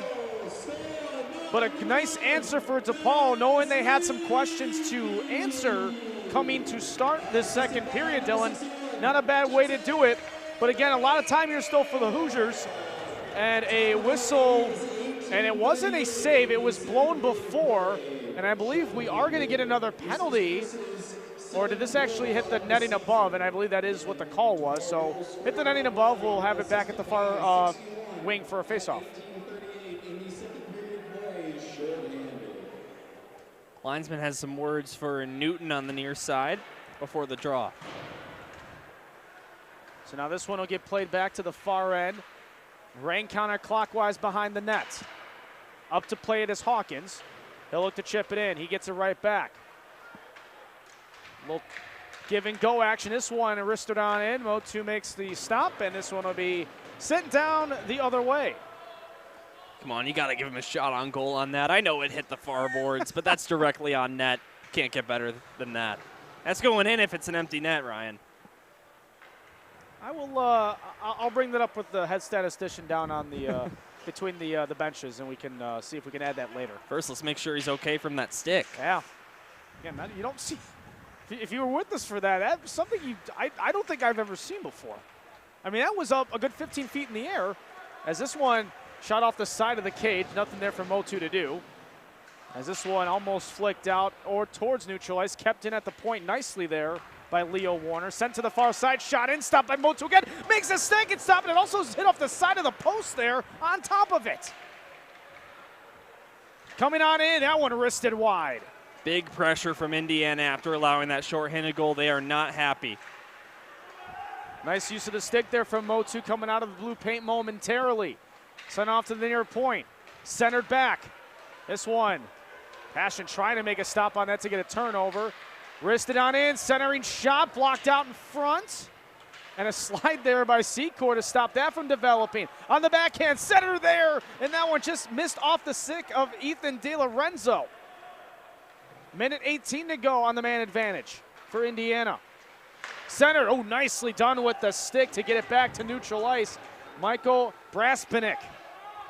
But a nice answer for DePaul, knowing they had some questions to answer coming to start this second period, Dylan. Not a bad way to do it. But again, a lot of time here still for the Hoosiers. And a whistle, and it wasn't a save, it was blown before. And I believe we are going to get another penalty. Or did this actually hit the netting above? And I believe that is what the call was. So hit the netting above. We'll have it back at the far wing for a faceoff. Linesman has some words for Newton on the near side before the draw. So now this one will get played back to the far end. Rain counterclockwise behind the net. Up to play it is Hawkins. He'll look to chip it in. He gets it right back. Little give and go action. This one wristed on in. Motu makes the stop, and this one will be sent down the other way. Come on, you got to give him a shot on goal on that. I know it hit the far boards, but that's directly on net. Can't get better than that. That's going in if it's an empty net, Ryan. I will. I'll bring that up with the head statistician down on the between the benches, and we can see if we can add that later. First, let's make sure he's okay from that stick. Yeah. Again, man, you don't see. If you were with us for that, that's something I don't think I've ever seen before. I mean, that was up a good 15 feet in the air, as this one shot off the side of the cage. Nothing there for Motu to do. As this one almost flicked out or towards neutral ice, kept in at the point nicely there by Leo Warner. Sent to the far side, shot in, stopped by Motu again. Makes a second stop, and it also hit off the side of the post there on top of it. Coming on in, that one wristed wide. Big pressure from Indiana after allowing that shorthanded goal. They are not happy. Nice use of the stick there from Motu coming out of the blue paint momentarily. Sent off to the near point. Centered back. This one. Passion trying to make a stop on that to get a turnover. Wristed on in. Centering shot blocked out in front. And a slide there by Secor to stop that from developing. On the backhand, center there. And that one just missed off the stick of Ethan De Lorenzo. Minute 18 to go on the man advantage for Indiana. Center, oh, nicely done with the stick to get it back to neutral ice. Michael Braspinik.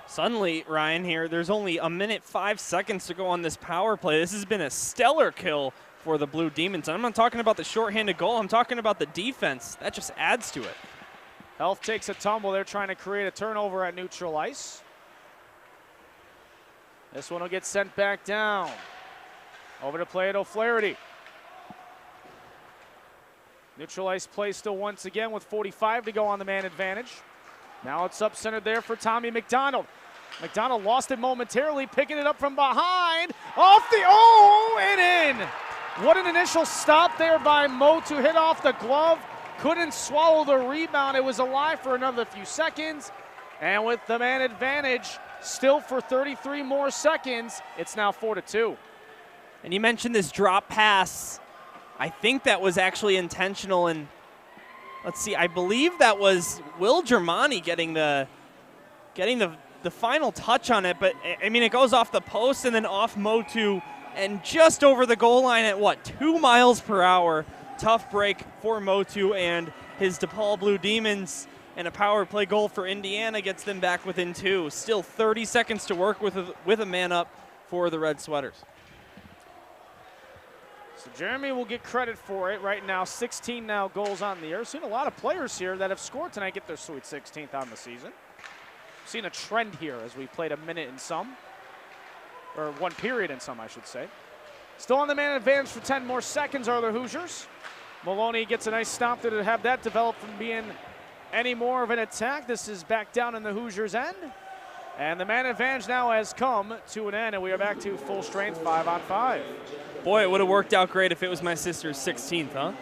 Suddenly, Ryan, here, there's only a minute 5 seconds to go on this power play. This has been a stellar kill for the Blue Demons. I'm not talking about the shorthanded goal. I'm talking about the defense. That just adds to it. Health takes a tumble. They're trying to create a turnover at neutral ice. This one will get sent back down. Over to play at O'Flaherty. Neutral ice play still once again with 45 to go on the man advantage. Now it's up centered there for Tommy McDonald. McDonald lost it momentarily, picking it up from behind. Off the, and in. What an initial stop there by Motu. Hit off the glove. Couldn't swallow the rebound. It was alive for another few seconds. And with the man advantage still for 33 more seconds, it's now 4-2. And you mentioned this drop pass. I think that was actually intentional, and let's see, I believe that was Will Germani getting the final touch on it, but I mean, it goes off the post and then off Motu and just over the goal line at what, 2 miles per hour. Tough break for Motu and his Depaul Blue Demons, and a power play goal for Indiana gets them back within 2. Still 30 seconds to work with a man up for the Red Sweaters. So Jeremy will get credit for it right now. 16 now goals on the year. Seen a lot of players here that have scored tonight get their sweet 16th on the season. Seen a trend here as we played a minute in some, or 1 period in some, I should say. Still on the man advantage for 10 more seconds are the Hoosiers. Maloney gets a nice stop to have that develop from being any more of an attack. This is back down in the Hoosiers' end. And the man advantage now has come to an end, and we are back to full strength 5-on-5. Boy, it would have worked out great if it was my sister's 16th, huh?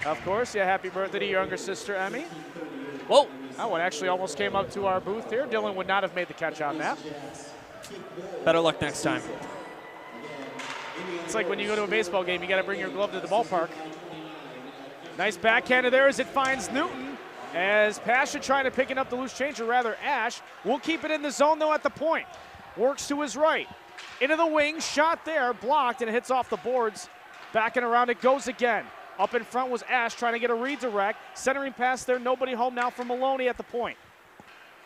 Of course, yeah, happy birthday to your younger sister, Emmy. Whoa. That one actually almost came up to our booth here. Dylan would not have made the catch on that. Better luck next time. It's like when you go to a baseball game, you got to bring your glove to the ballpark. Nice backhander there as it finds Newton. As Passion trying to pick it up the loose change, or rather Ash, will keep it in the zone though at the point. Works to his right. Into the wing, shot there, blocked, and it hits off the boards. Back and around it goes again. Up in front was Ash trying to get a redirect. Centering pass there, nobody home now for Maloney at the point.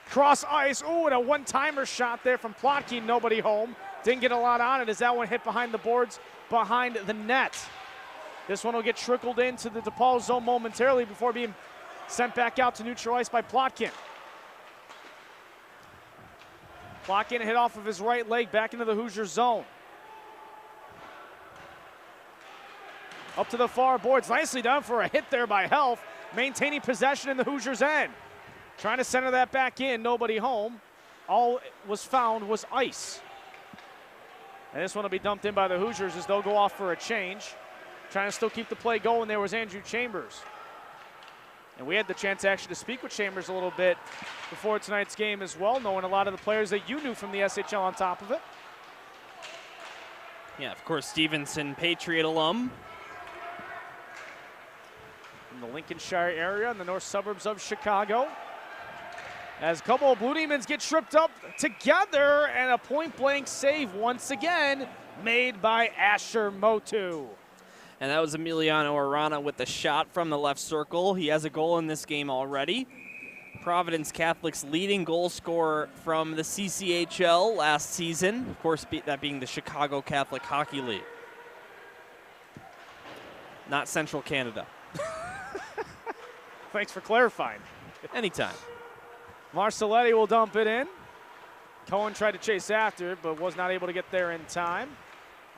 Cross ice, ooh, and a one-timer shot there from Plotkin, nobody home. Didn't get a lot on it as that one hit behind the boards, behind the net. This one will get trickled into the Depaul zone momentarily before being sent back out to neutral ice by Plotkin. Plotkin hit off of his right leg back into the Hoosier zone. Up to the far boards, nicely done for a hit there by Health, maintaining possession in the Hoosiers' end. Trying to center that back in, nobody home. All was found was ice. And this one will be dumped in by the Hoosiers as they'll go off for a change. Trying to still keep the play going there was Andrew Chambers. And we had the chance actually to speak with Chambers a little bit before tonight's game as well, knowing a lot of the players that you knew from the SHL on top of it. Yeah, of course, Stevenson, Patriot alum. From the Lincolnshire area in the north suburbs of Chicago. As a couple of Blue Demons get tripped up together, and a point-blank save once again made by Asher Motu. And that was Emiliano Arana with the shot from the left circle. He has a goal in this game already. Providence Catholic's leading goal scorer from the CCHL last season. Of course, that being the Chicago Catholic Hockey League. Not Central Canada. Thanks for clarifying. Anytime. Marcelletti will dump it in. Cohen tried to chase after it, but was not able to get there in time.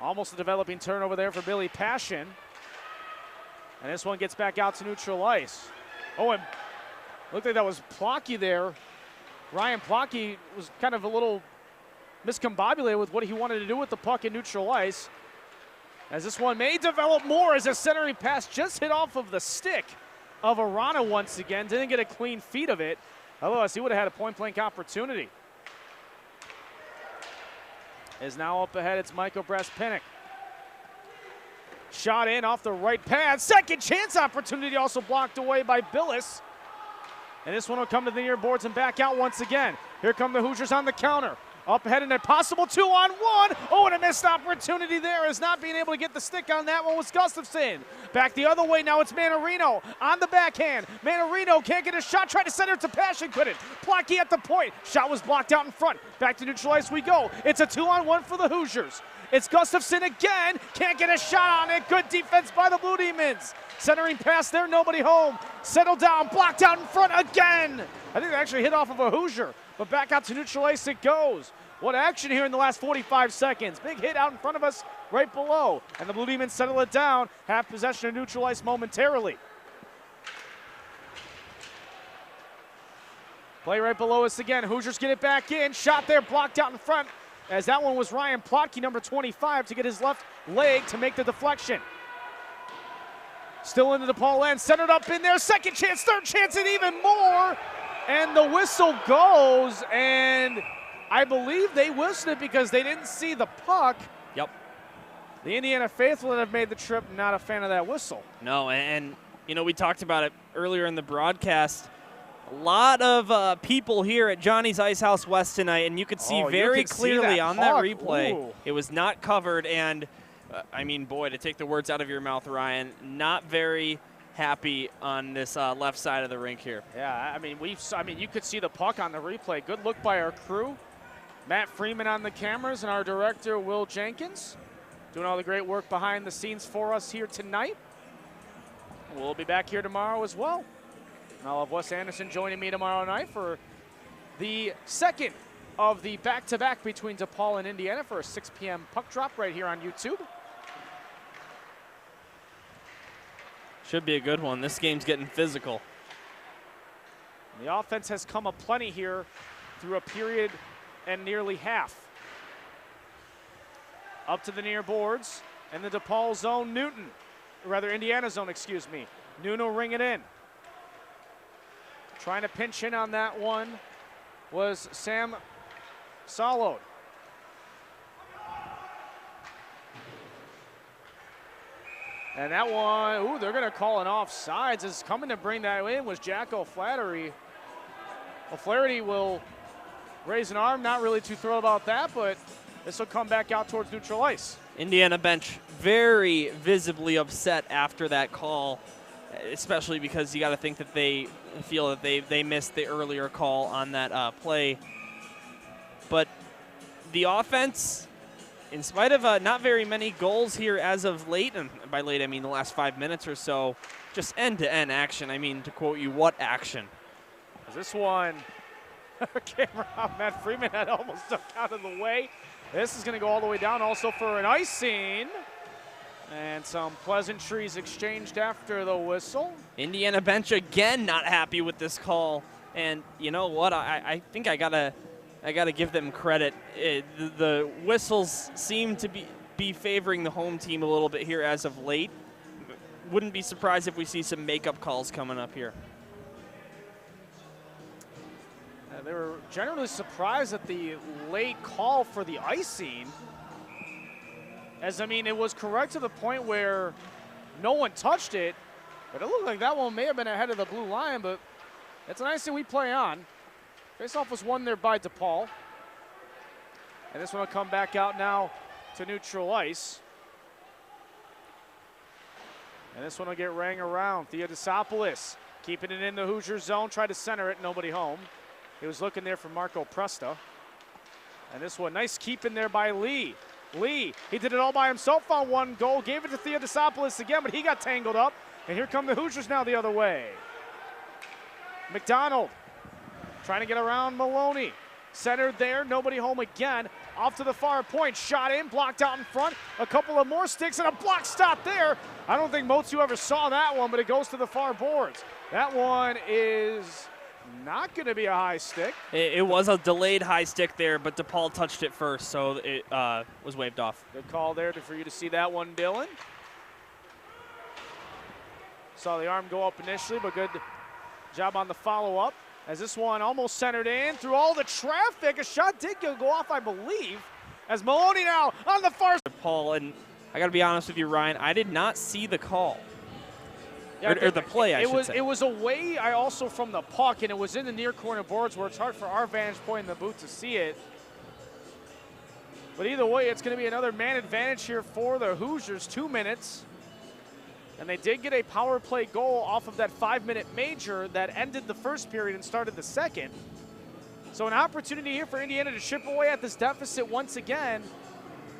Almost a developing turnover there for Billy Passion. And this one gets back out to neutral ice. Oh, and looked like that was Plocky there. Ryan Plocky was kind of a little miscombobulated with what he wanted to do with the puck in neutral ice. As this one may develop more as a centering pass just hit off of the stick of Arana once again. Didn't get a clean feed of it. Otherwise, he would have had a point-blank opportunity. Is now up ahead, it's Michael Brass-Pinnock. Shot in off the right pad. Second chance opportunity also blocked away by Billis. And this one will come to the near boards and back out once again. Here come the Hoosiers on the counter. Up ahead in a possible 2-on-1. Oh, and a missed opportunity there as not being able to get the stick on that one was Gustafson. Back the other way now, it's Manarino on the backhand. Manarino can't get a shot, tried to center it to Passion, couldn't. Plocky at the point. Shot was blocked out in front. Back to neutral ice we go. It's a 2-on-1 for the Hoosiers. It's Gustafson again. Can't get a shot on it. Good defense by the Blue Demons. Centering pass there, nobody home. Settled down, blocked out in front again. I think they actually hit off of a Hoosier, but back out to neutral ice it goes. What action here in the last 45 seconds. Big hit out in front of us right below. And the Blue Demons settle it down. Have possession of neutral ice momentarily. Play right below us again. Hoosiers get it back in. Shot there, blocked out in front. As that one was Ryan Plotke, number 25, to get his left leg to make the deflection. Still into the Depaul end. Centered up in there. Second chance, third chance, and even more. And the whistle goes, and I believe they whistled it because they didn't see the puck. Yep. The Indiana faithful that have made the trip, not a fan of that whistle. No, and you know, we talked about it earlier in the broadcast. A lot of people here at Johnny's Ice House West tonight, and you could see very clearly on that replay, ooh, it was not covered, and I mean, boy, to take the words out of your mouth, Ryan, not very happy on this left side of the rink here. Yeah, I mean, you could see the puck on the replay. Good look by our crew. Matt Freeman on the cameras and our director, Will Jenkins, doing all the great work behind the scenes for us here tonight. We'll be back here tomorrow as well. And I'll have Wes Anderson joining me tomorrow night for the second of the back-to-back between Depaul and Indiana for a 6 p.m. puck drop right here on YouTube. Should be a good one. This game's getting physical. The offense has come aplenty here through a period and nearly half. Up to the near boards and the Depaul zone, Newton, or rather Indiana zone, excuse me. Newton will ring it in. Trying to pinch in on that one was Sam Solode. And that one, ooh, they're going to call an offsides. Is coming to bring that in was Jack O'Flaherty. O'Flaherty will raise an arm, not really too thrilled about that, but this will come back out towards neutral ice. Indiana bench very visibly upset after that call, especially because you got to think that they feel that they missed the earlier call on that play. But the offense, in spite of not very many goals here as of late, and by late I mean the last 5 minutes or so, just end-to-end action. I mean, to quote you, what action? This one, camera off, Matt Freeman had almost stuck out of the way. This is going to go all the way down also for an icing. And some pleasantries exchanged after the whistle. Indiana bench again not happy with this call. And you know what? I think I gotta give them credit. The whistles seem to be favoring the home team a little bit here as of late. Wouldn't be surprised if we see some makeup calls coming up here. They were generally surprised at the late call for the icing. As, I mean, it was correct to the point where no one touched it, but it looked like that one may have been ahead of the blue line, but it's an icing we play on. Faceoff was won there by Depaul. And this one will come back out now to neutral ice. And this one will get rang around. Theodosopoulos keeping it in the Hoosier zone, tried to center it, nobody home. He was looking there for Marco Presta. And this one, nice keep in there by Lee. Lee, he did it all by himself on one goal, gave it to Theodosopoulos again, but he got tangled up. And here come the Hoosiers now the other way. McDonald trying to get around Maloney. Centered there, nobody home again. Off to the far point, shot in, blocked out in front. A couple of more sticks and a block stop there. I don't think Motu ever saw that one, but it goes to the far boards. That one is not going to be a high stick. It was a delayed high stick there, but Depaul touched it first, so it was waved off. Good call there for you to see that one, Dylan. Saw the arm go up initially, but good job on the follow-up. As this one almost centered in through all the traffic. A shot did go off, I believe. As Maloney now on the far side. Paul, and I got to be honest with you, Ryan, I did not see the call. Yeah, or the play, I should say. It was away also from the puck, and it was in the near corner boards where it's hard for our vantage point in the booth to see it. But either way, it's going to be another man advantage here for the Hoosiers. 2 minutes. And they did get a power play goal off of that 5-minute major that ended the first period and started the second. So an opportunity here for Indiana to chip away at this deficit once again.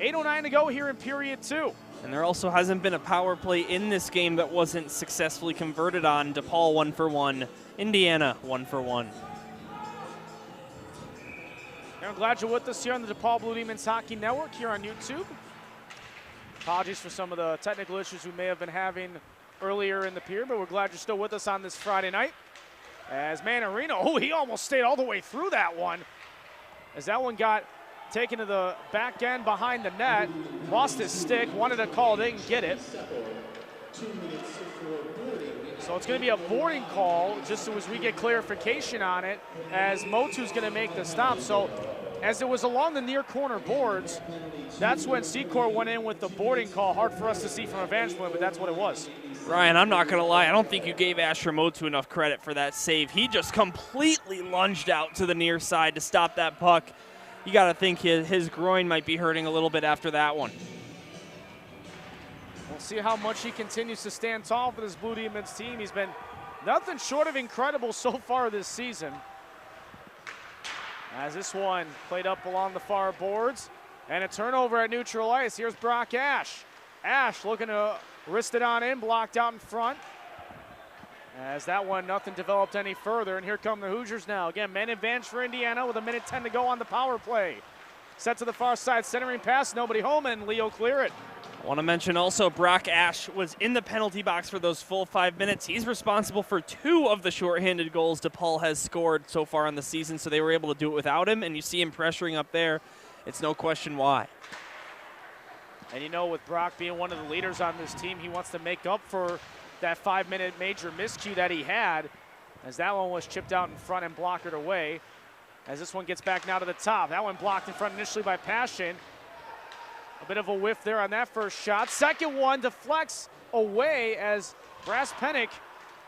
8:09 to go here in period 2. And there also hasn't been a power play in this game that wasn't successfully converted on. Depaul 1 for 1, Indiana 1 for 1. And I'm glad you're with us here on the Depaul Blue Demons Hockey Network here on YouTube. Apologies for some of the technical issues we may have been having earlier in the period, but we're glad you're still with us on this Friday night. As Manarino, he almost stayed all the way through that one. As that one got taken to the back end behind the net, lost his stick, wanted a call, didn't get it. So it's going to be a boarding call just as we get clarification on it, as Motu's going to make the stop. So as it was along the near corner boards, that's when Secor went in with the boarding call. Hard for us to see from a vantage point, but that's what it was. Ryan, I'm not going to lie. I don't think you gave Asher Motu enough credit for that save. He just completely lunged out to the near side to stop that puck. You got to think his groin might be hurting a little bit after that one. We'll see how much he continues to stand tall for this Blue Demons team. He's been nothing short of incredible so far this season. As this one played up along the far boards, and a turnover at neutral ice. Here's Brock Ash. Ash looking to wrist it on in, blocked out in front. As that one, nothing developed any further, and here come the Hoosiers now. Again, man advantage for Indiana with 1:10 to go on the power play. Set to the far side, centering pass, nobody home, and Leo clear it. I want to mention also Brock Ash was in the penalty box for those full 5 minutes. He's responsible for 2 of the shorthanded goals Depaul has scored so far in the season, so they were able to do it without him, and you see him pressuring up there. It's no question why. And you know, with Brock being one of the leaders on this team, he wants to make up for that 5-minute major miscue that he had, as that one was chipped out in front and blockered away. As this one gets back now to the top. That one blocked in front initially by Passion. A bit of a whiff there on that first shot. Second one deflects away as Brass Pennick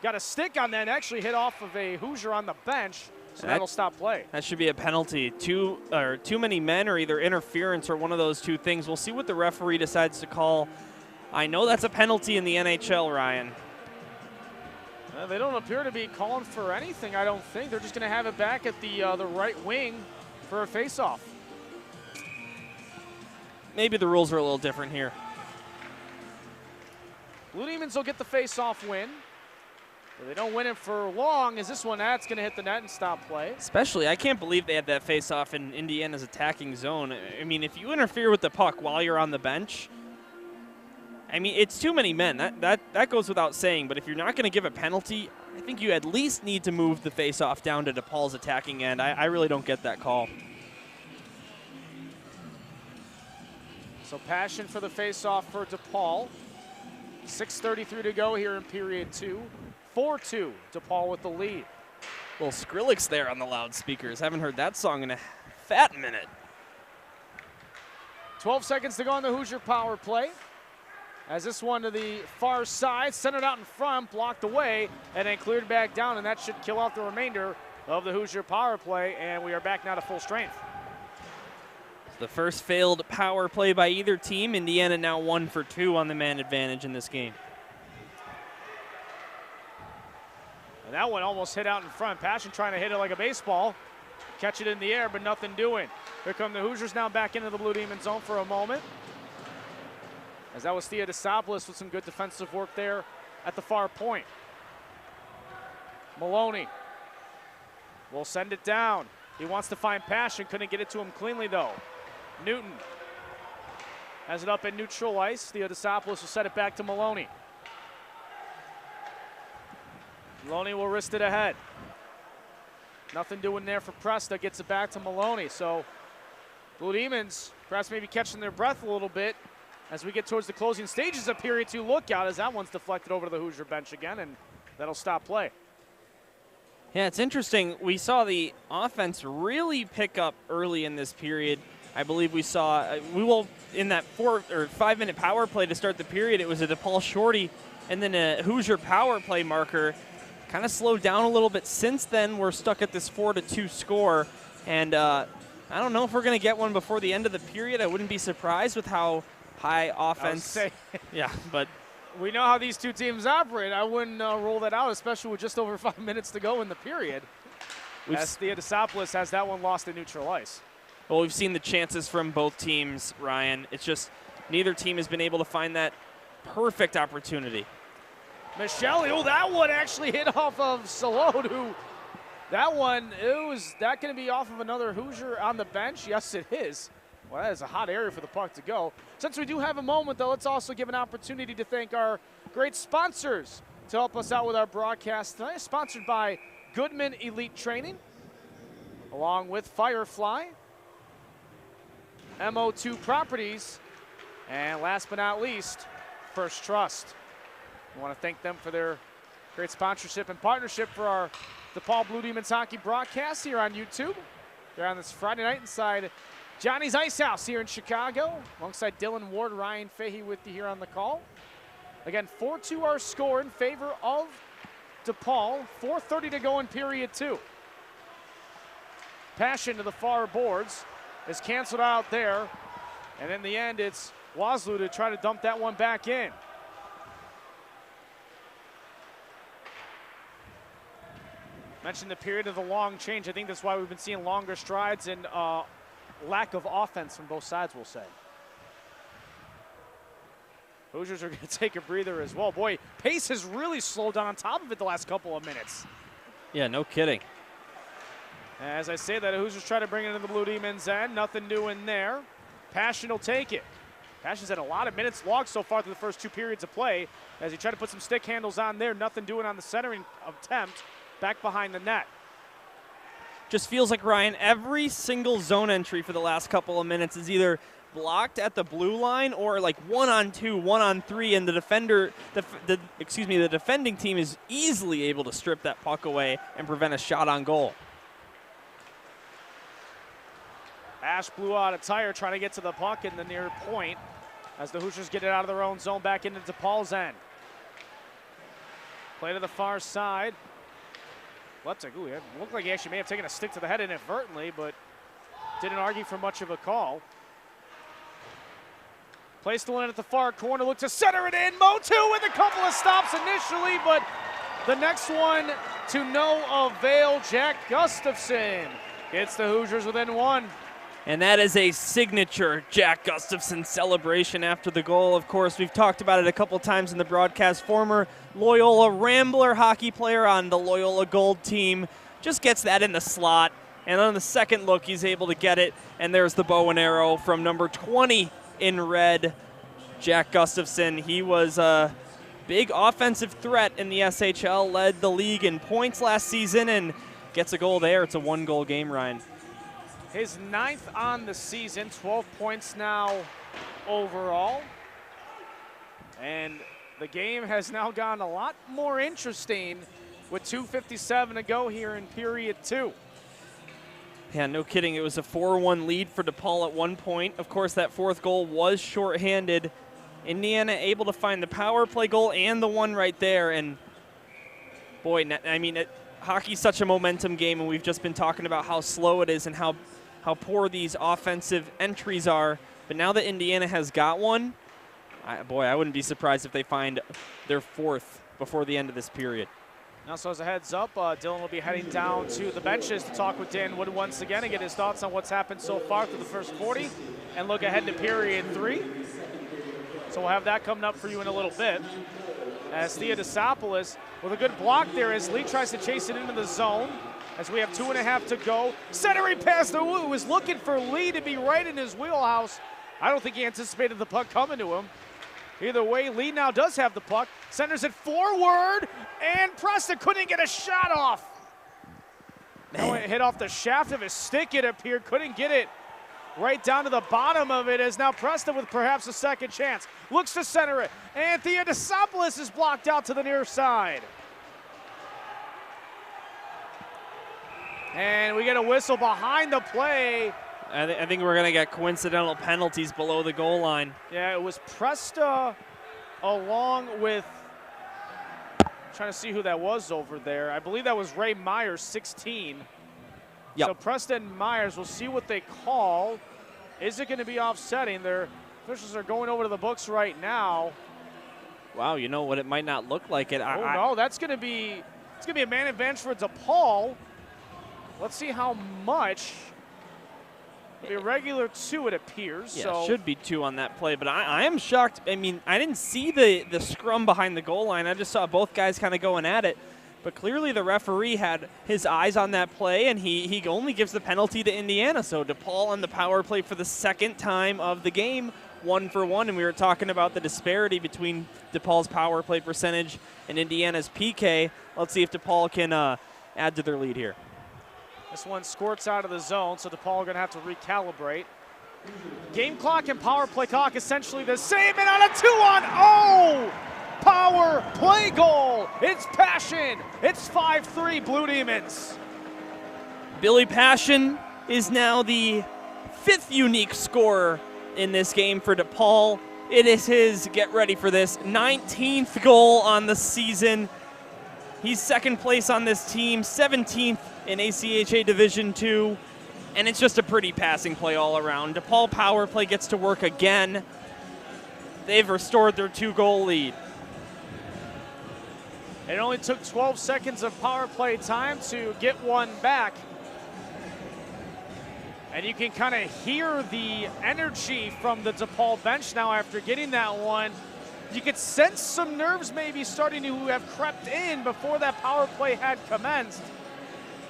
got a stick on that and actually hit off of a Hoosier on the bench. So that'll stop play. That should be a penalty. Too many men, or either interference or one of those two things. We'll see what the referee decides to call. I know that's a penalty in the NHL, Ryan. They don't appear to be calling for anything, I don't think. They're just going to have it back at the right wing for a faceoff. Maybe the rules are a little different here. Blue Demons will get the faceoff win. If they don't win it for long, as this one, that's going to hit the net and stop play. Especially, I can't believe they had that face-off in Indiana's attacking zone. I mean, if you interfere with the puck while you're on the bench, I mean, it's too many men. That goes without saying. But if you're not going to give a penalty, I think you at least need to move the face-off down to Depaul's attacking end. I really don't get that call. So Passion for the face-off for Depaul. 6:33 to go here in period 2. 4-2, Depaul with the lead. Little Skrillex there on the loudspeakers. Haven't heard that song in a fat minute. 12 seconds to go on the Hoosier power play. As this one to the far side, centered out in front, blocked away, and then cleared back down, and that should kill off the remainder of the Hoosier power play, and we are back now to full strength. The first failed power play by either team. Indiana now 1 for 2 on the man advantage in this game. And that one almost hit out in front. Passion trying to hit it like a baseball. Catch it in the air, but nothing doing. Here come the Hoosiers now back into the Blue Demon zone for a moment. As that was Theodosopoulos with some good defensive work there at the far point. Maloney will send it down. He wants to find Passion, couldn't get it to him cleanly though. Newton has it up at neutral ice. Theodosopoulos will set it back to Maloney. Maloney will wrist it ahead. Nothing doing there for Presta, gets it back to Maloney. So Blue Demons perhaps maybe catching their breath a little bit as we get towards the closing stages of period 2. Look out as that one's deflected over to the Hoosier bench again, and that'll stop play. Yeah, it's interesting. We saw the offense really pick up early in this period. I believe we saw, in that 4 or 5 minute power play to start the period, it was a Depaul shorty and then a Hoosier power play marker. Kind of slowed down a little bit since then. We're stuck at this 4-2 score. And I don't know if we're going to get one before the end of the period. I wouldn't be surprised with how high offense. Yeah, but we know how these two teams operate. I wouldn't rule that out, especially with just over 5 minutes to go in the period. As Theodosopoulos has that one lost in neutral ice. Well, we've seen the chances from both teams, Ryan. It's just neither team has been able to find that perfect opportunity. Michelle, oh, that one actually hit off of Salode, who, that one, is that going to be off of another Hoosier on the bench? Yes, it is. Well, that is a hot area for the puck to go. Since we do have a moment, though, let's also give an opportunity to thank our great sponsors to help us out with our broadcast tonight. Sponsored by Goodman Elite Training, along with Firefly, MO2 Properties, and last but not least, First Trust. We want to thank them for their great sponsorship and partnership for our DePaul Blue Demons hockey broadcast here on YouTube. They're on this Friday night inside Johnny's Ice House here in Chicago, alongside Dylan Ward, Ryan Fahey with you here on the call. Again, 4-2 our score in favor of DePaul. 4:30 to go in period 2. Passion to the far boards is canceled out there. And in the end, it's Waslu to try to dump that one back in. Mentioned the period of the long change. I think that's why we've been seeing longer strides and lack of offense from both sides, we'll say. Hoosiers are going to take a breather as well. Boy, pace has really slowed down on top of it the last couple of minutes. Yeah, no kidding. As I say that, Hoosiers try to bring it into the Blue Demons end. Nothing doing there. Passion will take it. Passion's had a lot of minutes logged so far through the first 2 periods of play. As he tried to put some stick handles on there, nothing doing on the centering attempt back behind the net. Just feels like, Ryan, every single zone entry for the last couple of minutes is either blocked at the blue line or like 1-on-2, 1-on-3, and the defending team is easily able to strip that puck away and prevent a shot on goal. Ash blew out a tire trying to get to the puck in the near point as the Hoosiers get it out of their own zone back into DePaul's end. Play to the far side. Leptic, ooh, it looked like he actually may have taken a stick to the head inadvertently, but didn't argue for much of a call. Placed the one at the far corner, looked to center it in. Motu with a couple of stops initially, but the next one to no avail. Jack Gustafson gets the Hoosiers within 1. And that is a signature Jack Gustafson celebration after the goal. Of course, we've talked about it a couple times in the broadcast. Former Loyola Rambler hockey player on the Loyola Gold team. Just gets that in the slot. And on the second look, he's able to get it. And there's the bow and arrow from number 20 in red, Jack Gustafson. He was a big offensive threat in the SHL, led the league in points last season, and gets a goal there. It's a 1-goal game, Ryan. His 9th on the season, 12 points now overall. And the game has now gotten a lot more interesting with 2:57 to go here in period 2. Yeah, no kidding. It was a 4-1 lead for Depaul at one point. Of course, that fourth goal was shorthanded. Indiana able to find the power play goal and the one right there. And, boy, I mean, hockey's such a momentum game, and we've just been talking about how slow it is and how poor these offensive entries are. But now that Indiana has got one, I wouldn't be surprised if they find their fourth before the end of this period. Now, so as a heads up, Dylan will be heading down to the benches to talk with Dan Wood once again and get his thoughts on what's happened so far through the first 40 and look ahead to period 3. So we'll have that coming up for you in a little bit. As Theodosopoulos with a good block there as Lee tries to chase it into the zone as we have 2.5 to go. Centering pass to Wu, was looking for Lee to be right in his wheelhouse. I don't think he anticipated the puck coming to him. Either way, Lee now does have the puck, centers it forward, and Preston couldn't get a shot off. No, it hit off the shaft of his stick, it appeared, couldn't get it right down to the bottom of it, as now Preston with perhaps a second chance. Looks to center it, and Theodosopoulos is blocked out to the near side. And we get a whistle behind the play. I think we're going to get coincidental penalties below the goal line. Yeah, it was Presta along with, trying to see who that was over there. I believe that was Ray Myers, 16. Yep. So Presta and Myers, we'll see what they call. Is it going to be offsetting? Their officials are going over to the books right now. Wow, you know what? It might not look like it. No, that's going to be, it's going to be a man advantage for Depaul. Let's see how much. It'll be a regular 2, it appears. Yeah, so should be 2 on that play, but I am shocked. I mean, I didn't see the scrum behind the goal line. I just saw both guys kind of going at it. But clearly the referee had his eyes on that play, and he only gives the penalty to Indiana. So Depaul on the power play for the second time of the game, 1-for-1. And we were talking about the disparity between Depaul's power play percentage and Indiana's PK. Let's see if Depaul can add to their lead here. This one squirts out of the zone, so Depaul are going to have to recalibrate. Game clock and power play clock essentially the same, and on a 2-on-0 power play goal. It's Passion. It's 5-3 Blue Demons. Billy Passion is now the 5th unique scorer in this game for Depaul. It is his, get ready for this, 19th goal on the season. He's second place on this team, 17th in ACHA Division II, and it's just a pretty passing play all around. Depaul power play gets to work again. They've restored their 2-goal lead. It only took 12 seconds of power play time to get one back. And you can kind of hear the energy from the Depaul bench now after getting that one. You could sense some nerves maybe starting to have crept in before that power play had commenced.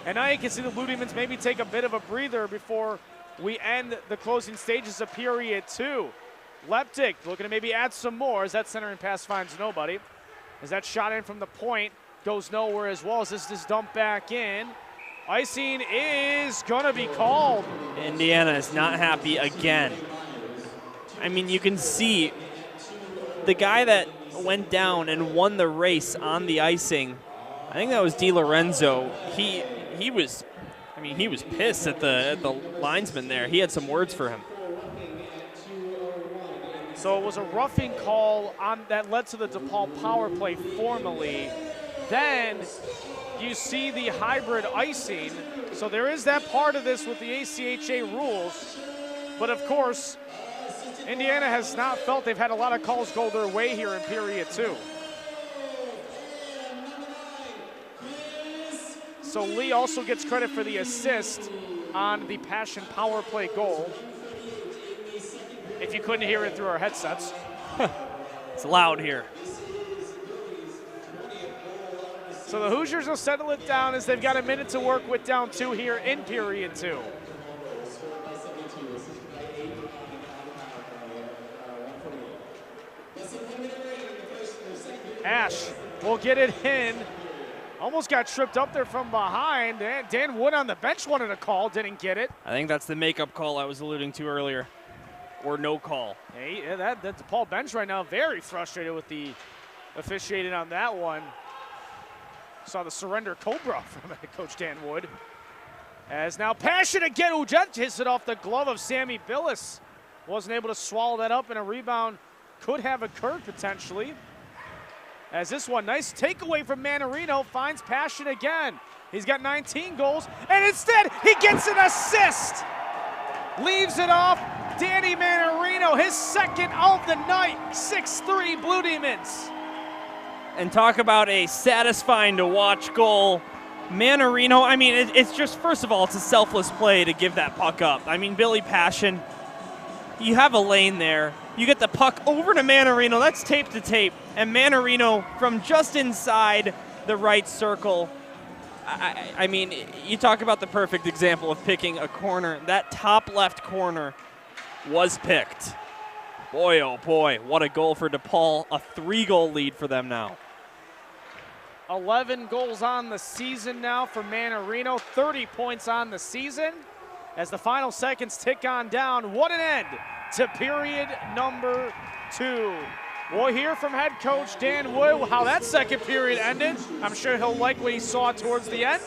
And now you can see the Blue Demons maybe take a bit of a breather before we end the closing stages of period 2. Leptic looking to maybe add some more as that centering pass finds nobody. As that shot in from the point goes nowhere as well as this is dumped back in. Icing is gonna be called. Indiana is not happy again. I mean, you can see the guy that went down and won the race on the icing, I think that was DiLorenzo. He was pissed at the linesman there. He had some words for him. So it was a roughing call on that led to the Depaul power play formally. Then you see the hybrid icing. So there is that part of this with the ACHA rules. But of course, Indiana has not felt they've had a lot of calls go their way here in period 2. So Lee also gets credit for the assist on the Passion power play goal. If you couldn't hear it through our headsets. It's loud here. So the Hoosiers will settle it down as they've got a minute to work with down 2 here in period 2. Ash will get it in. Almost got tripped up there from behind. Dan Wood on the bench wanted a call, didn't get it. I think that's the makeup call I was alluding to earlier. Or no call. Hey, that's Depaul bench right now, very frustrated with the officiating on that one. Saw the surrender cobra from head coach Dan Wood. As now Passion again, who just hits it off the glove of Sammy Billis. Wasn't able to swallow that up, and a rebound could have occurred potentially. As this one, nice takeaway from Manarino, finds Passion again. He's got 19 goals, and instead he gets an assist. Leaves it off, Danny Manarino, his second of the night, 6-3 Blue Demons. And talk about a satisfying to watch goal. Manarino, I mean, it's just, first of all, it's a selfless play to give that puck up. I mean, Billy Passion, you have a lane there. You get the puck over to Manarino, that's tape to tape. And Manarino from just inside the right circle. I mean, you talk about the perfect example of picking a corner. That top left corner was picked. Boy, oh boy, what a goal for Depaul. A 3-goal lead for them now. 11 goals on the season now for Manarino, 30 points on the season. As the final seconds tick on down, what an end to period number 2. We'll hear from head coach Dan Wood how that second period ended. I'm sure he'll like what he saw towards the end.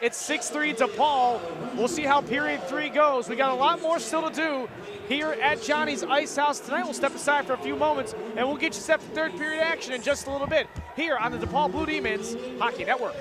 It's 6-3 Depaul. We'll see how period 3 goes. We got a lot more still to do here at Johnny's Ice House tonight. We'll step aside for a few moments, and we'll get you set for third period action in just a little bit here on the Depaul Blue Demons Hockey Network.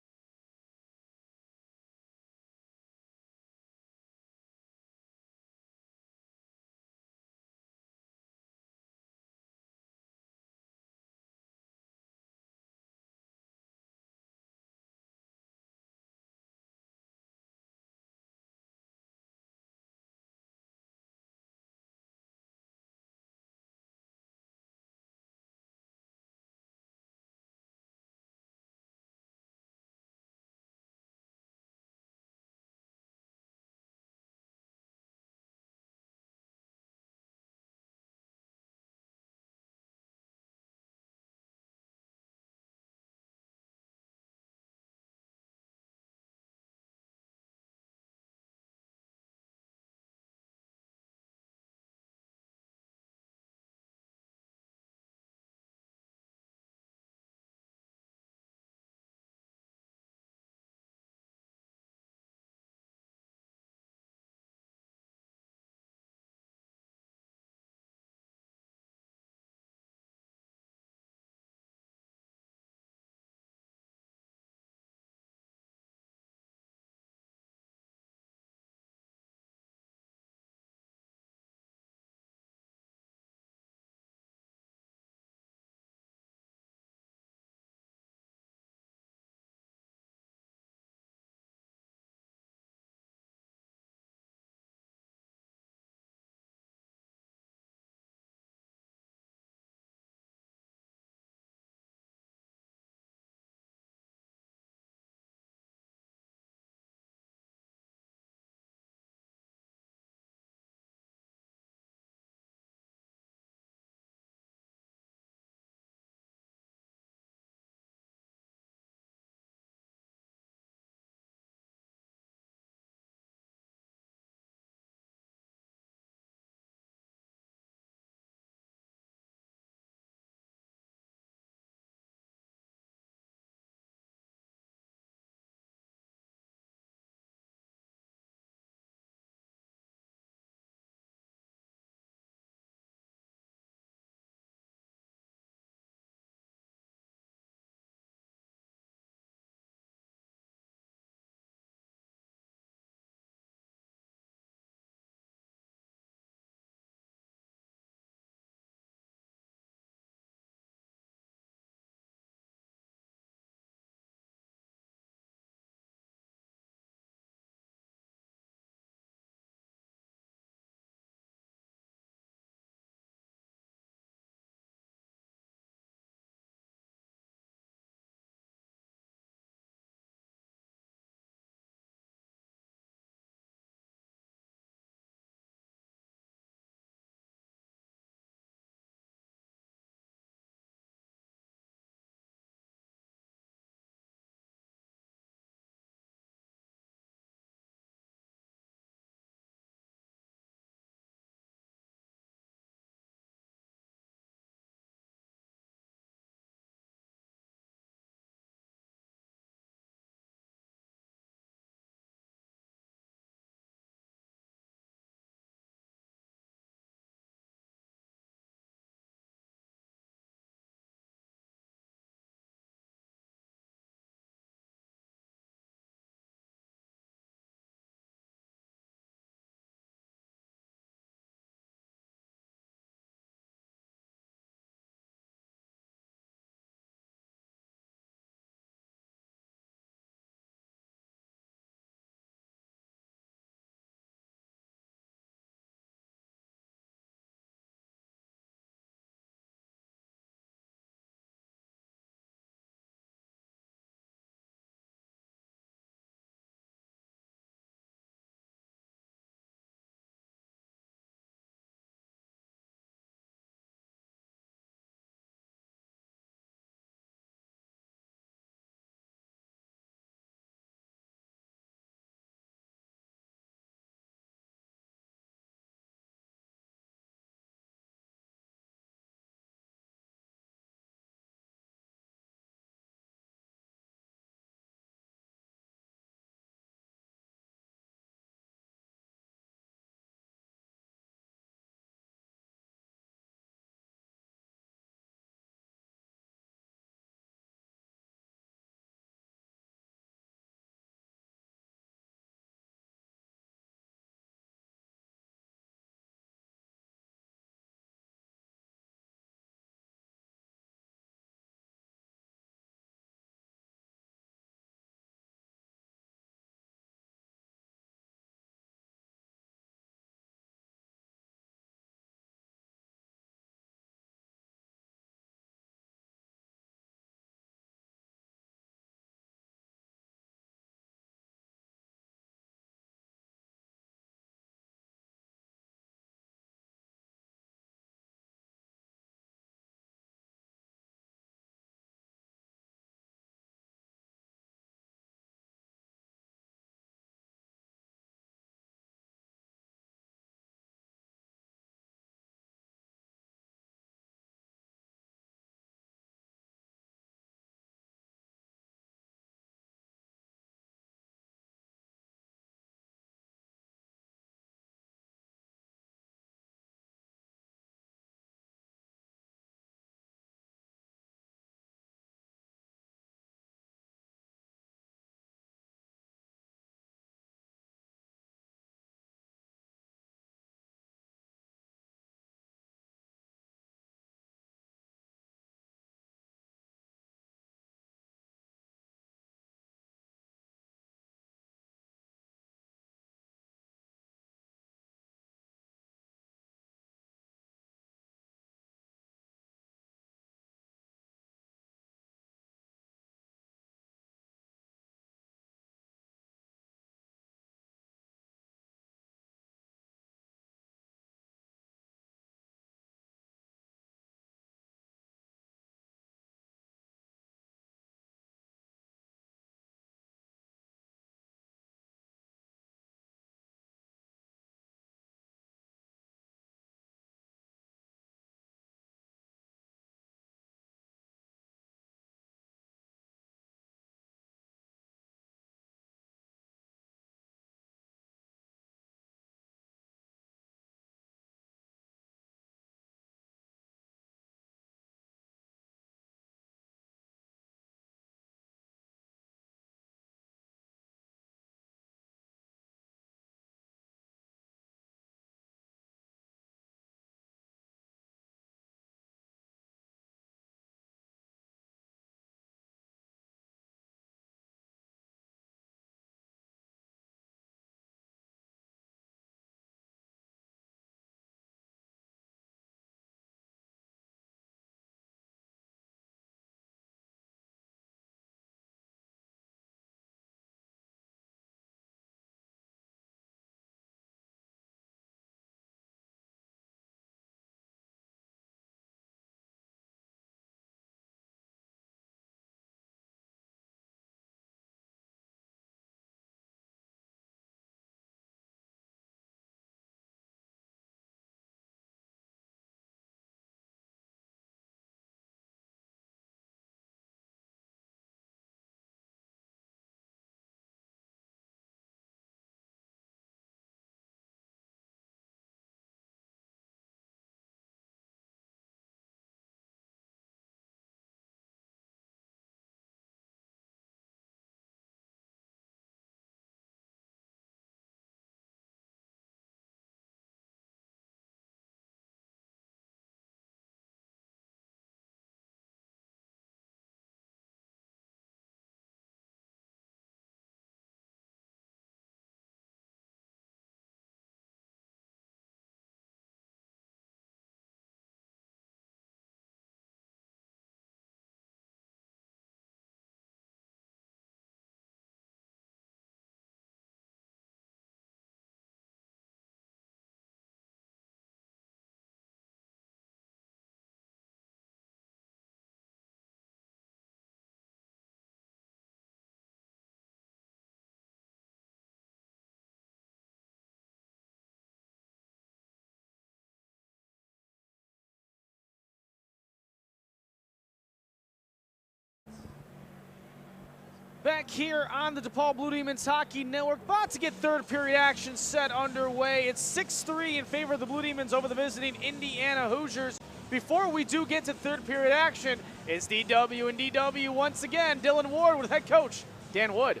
back here on the Depaul Blue Demons Hockey Network. About to get third period action set underway. It's 6-3 in favor of the Blue Demons over the visiting Indiana Hoosiers. Before we do get to third period action, it's DW and DW once again. Dylan Ward with head coach Dan Wood.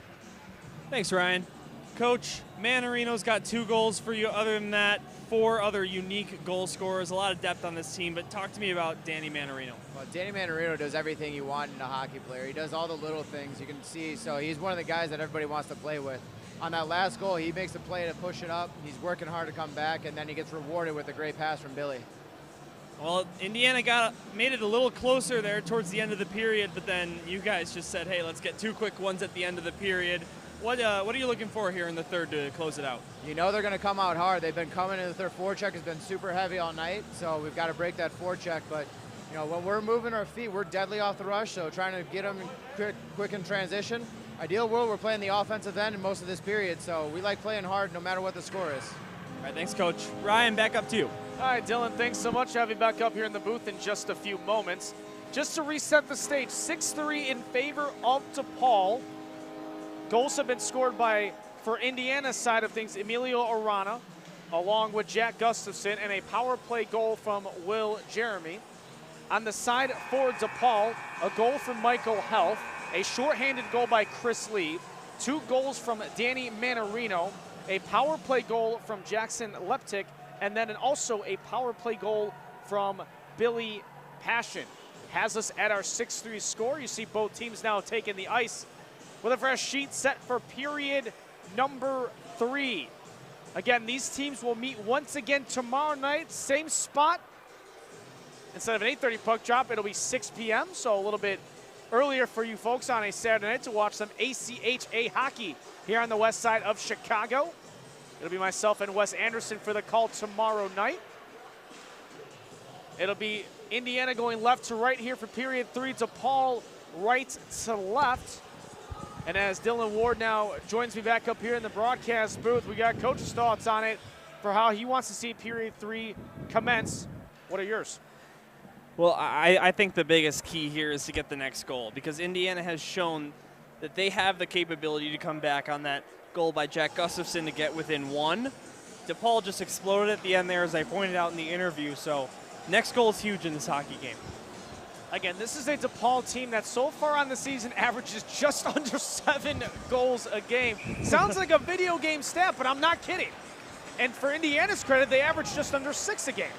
Thanks, Ryan. Coach, Manarino's got 2 goals for you. Other than that, 4 other unique goal scorers. A lot of depth on this team, but talk to me about Danny Manarino. Well, Danny Manarino does everything you want in a hockey player. He does all the little things you can see, so he's one of the guys that everybody wants to play with. On that last goal, he makes a play to push it up. He's working hard to come back, and then he gets rewarded with a great pass from Billy. Well, Indiana made it a little closer there towards the end of the period, but then you guys just said, hey, let's get 2 quick ones at the end of the period. What are you looking for here in the third to close it out? You know they're going to come out hard. They've been coming in. Their forecheck has been super heavy all night, so we've got to break that forecheck. But, you know, when we're moving our feet, we're deadly off the rush, so trying to get them quick in transition. Ideal world, we're playing the offensive end in most of this period, so we like playing hard no matter what the score is. All right, thanks, Coach. Ryan, back up to you. All right, Dylan, thanks so much. I'll be back up here in the booth in just a few moments. Just to reset the stage, 6-3 in favor of DePaul. Goals have been scored by, for Indiana's side of things, Emilio Arana, along with Jack Gustafson, and a power play goal from Will Jeremy. On the side for DePaul, a goal from Michael Health, a shorthanded goal by Chris Lee, 2 goals from Danny Manarino, a power play goal from Jackson Leptic, and then also a power play goal from Billy Passion. Has us at our 6-3 score. You see both teams now taking the ice with a fresh sheet set for period number 3. Again, these teams will meet once again tomorrow night, same spot. Instead of an 8:30 puck drop, it'll be 6 p.m., so a little bit earlier for you folks on a Saturday night to watch some ACHA hockey here on the west side of Chicago. It'll be myself and Wes Anderson for the call tomorrow night. It'll be Indiana going left to right here for period 3, DePaul right to left. And as Dylan Ward now joins me back up here in the broadcast booth, we got Coach's thoughts on it for how he wants to see period 3 commence. What are yours? Well, I think the biggest key here is to get the next goal, because Indiana has shown that they have the capability to come back on that goal by Jack Gustafson to get within 1. DePaul just exploded at the end there, as I pointed out in the interview, so next goal is huge in this hockey game. Again, this is a DePaul team that so far on the season averages just under 7 goals a game. Sounds like a video game stat, but I'm not kidding. And for Indiana's credit, they average just under 6 a game.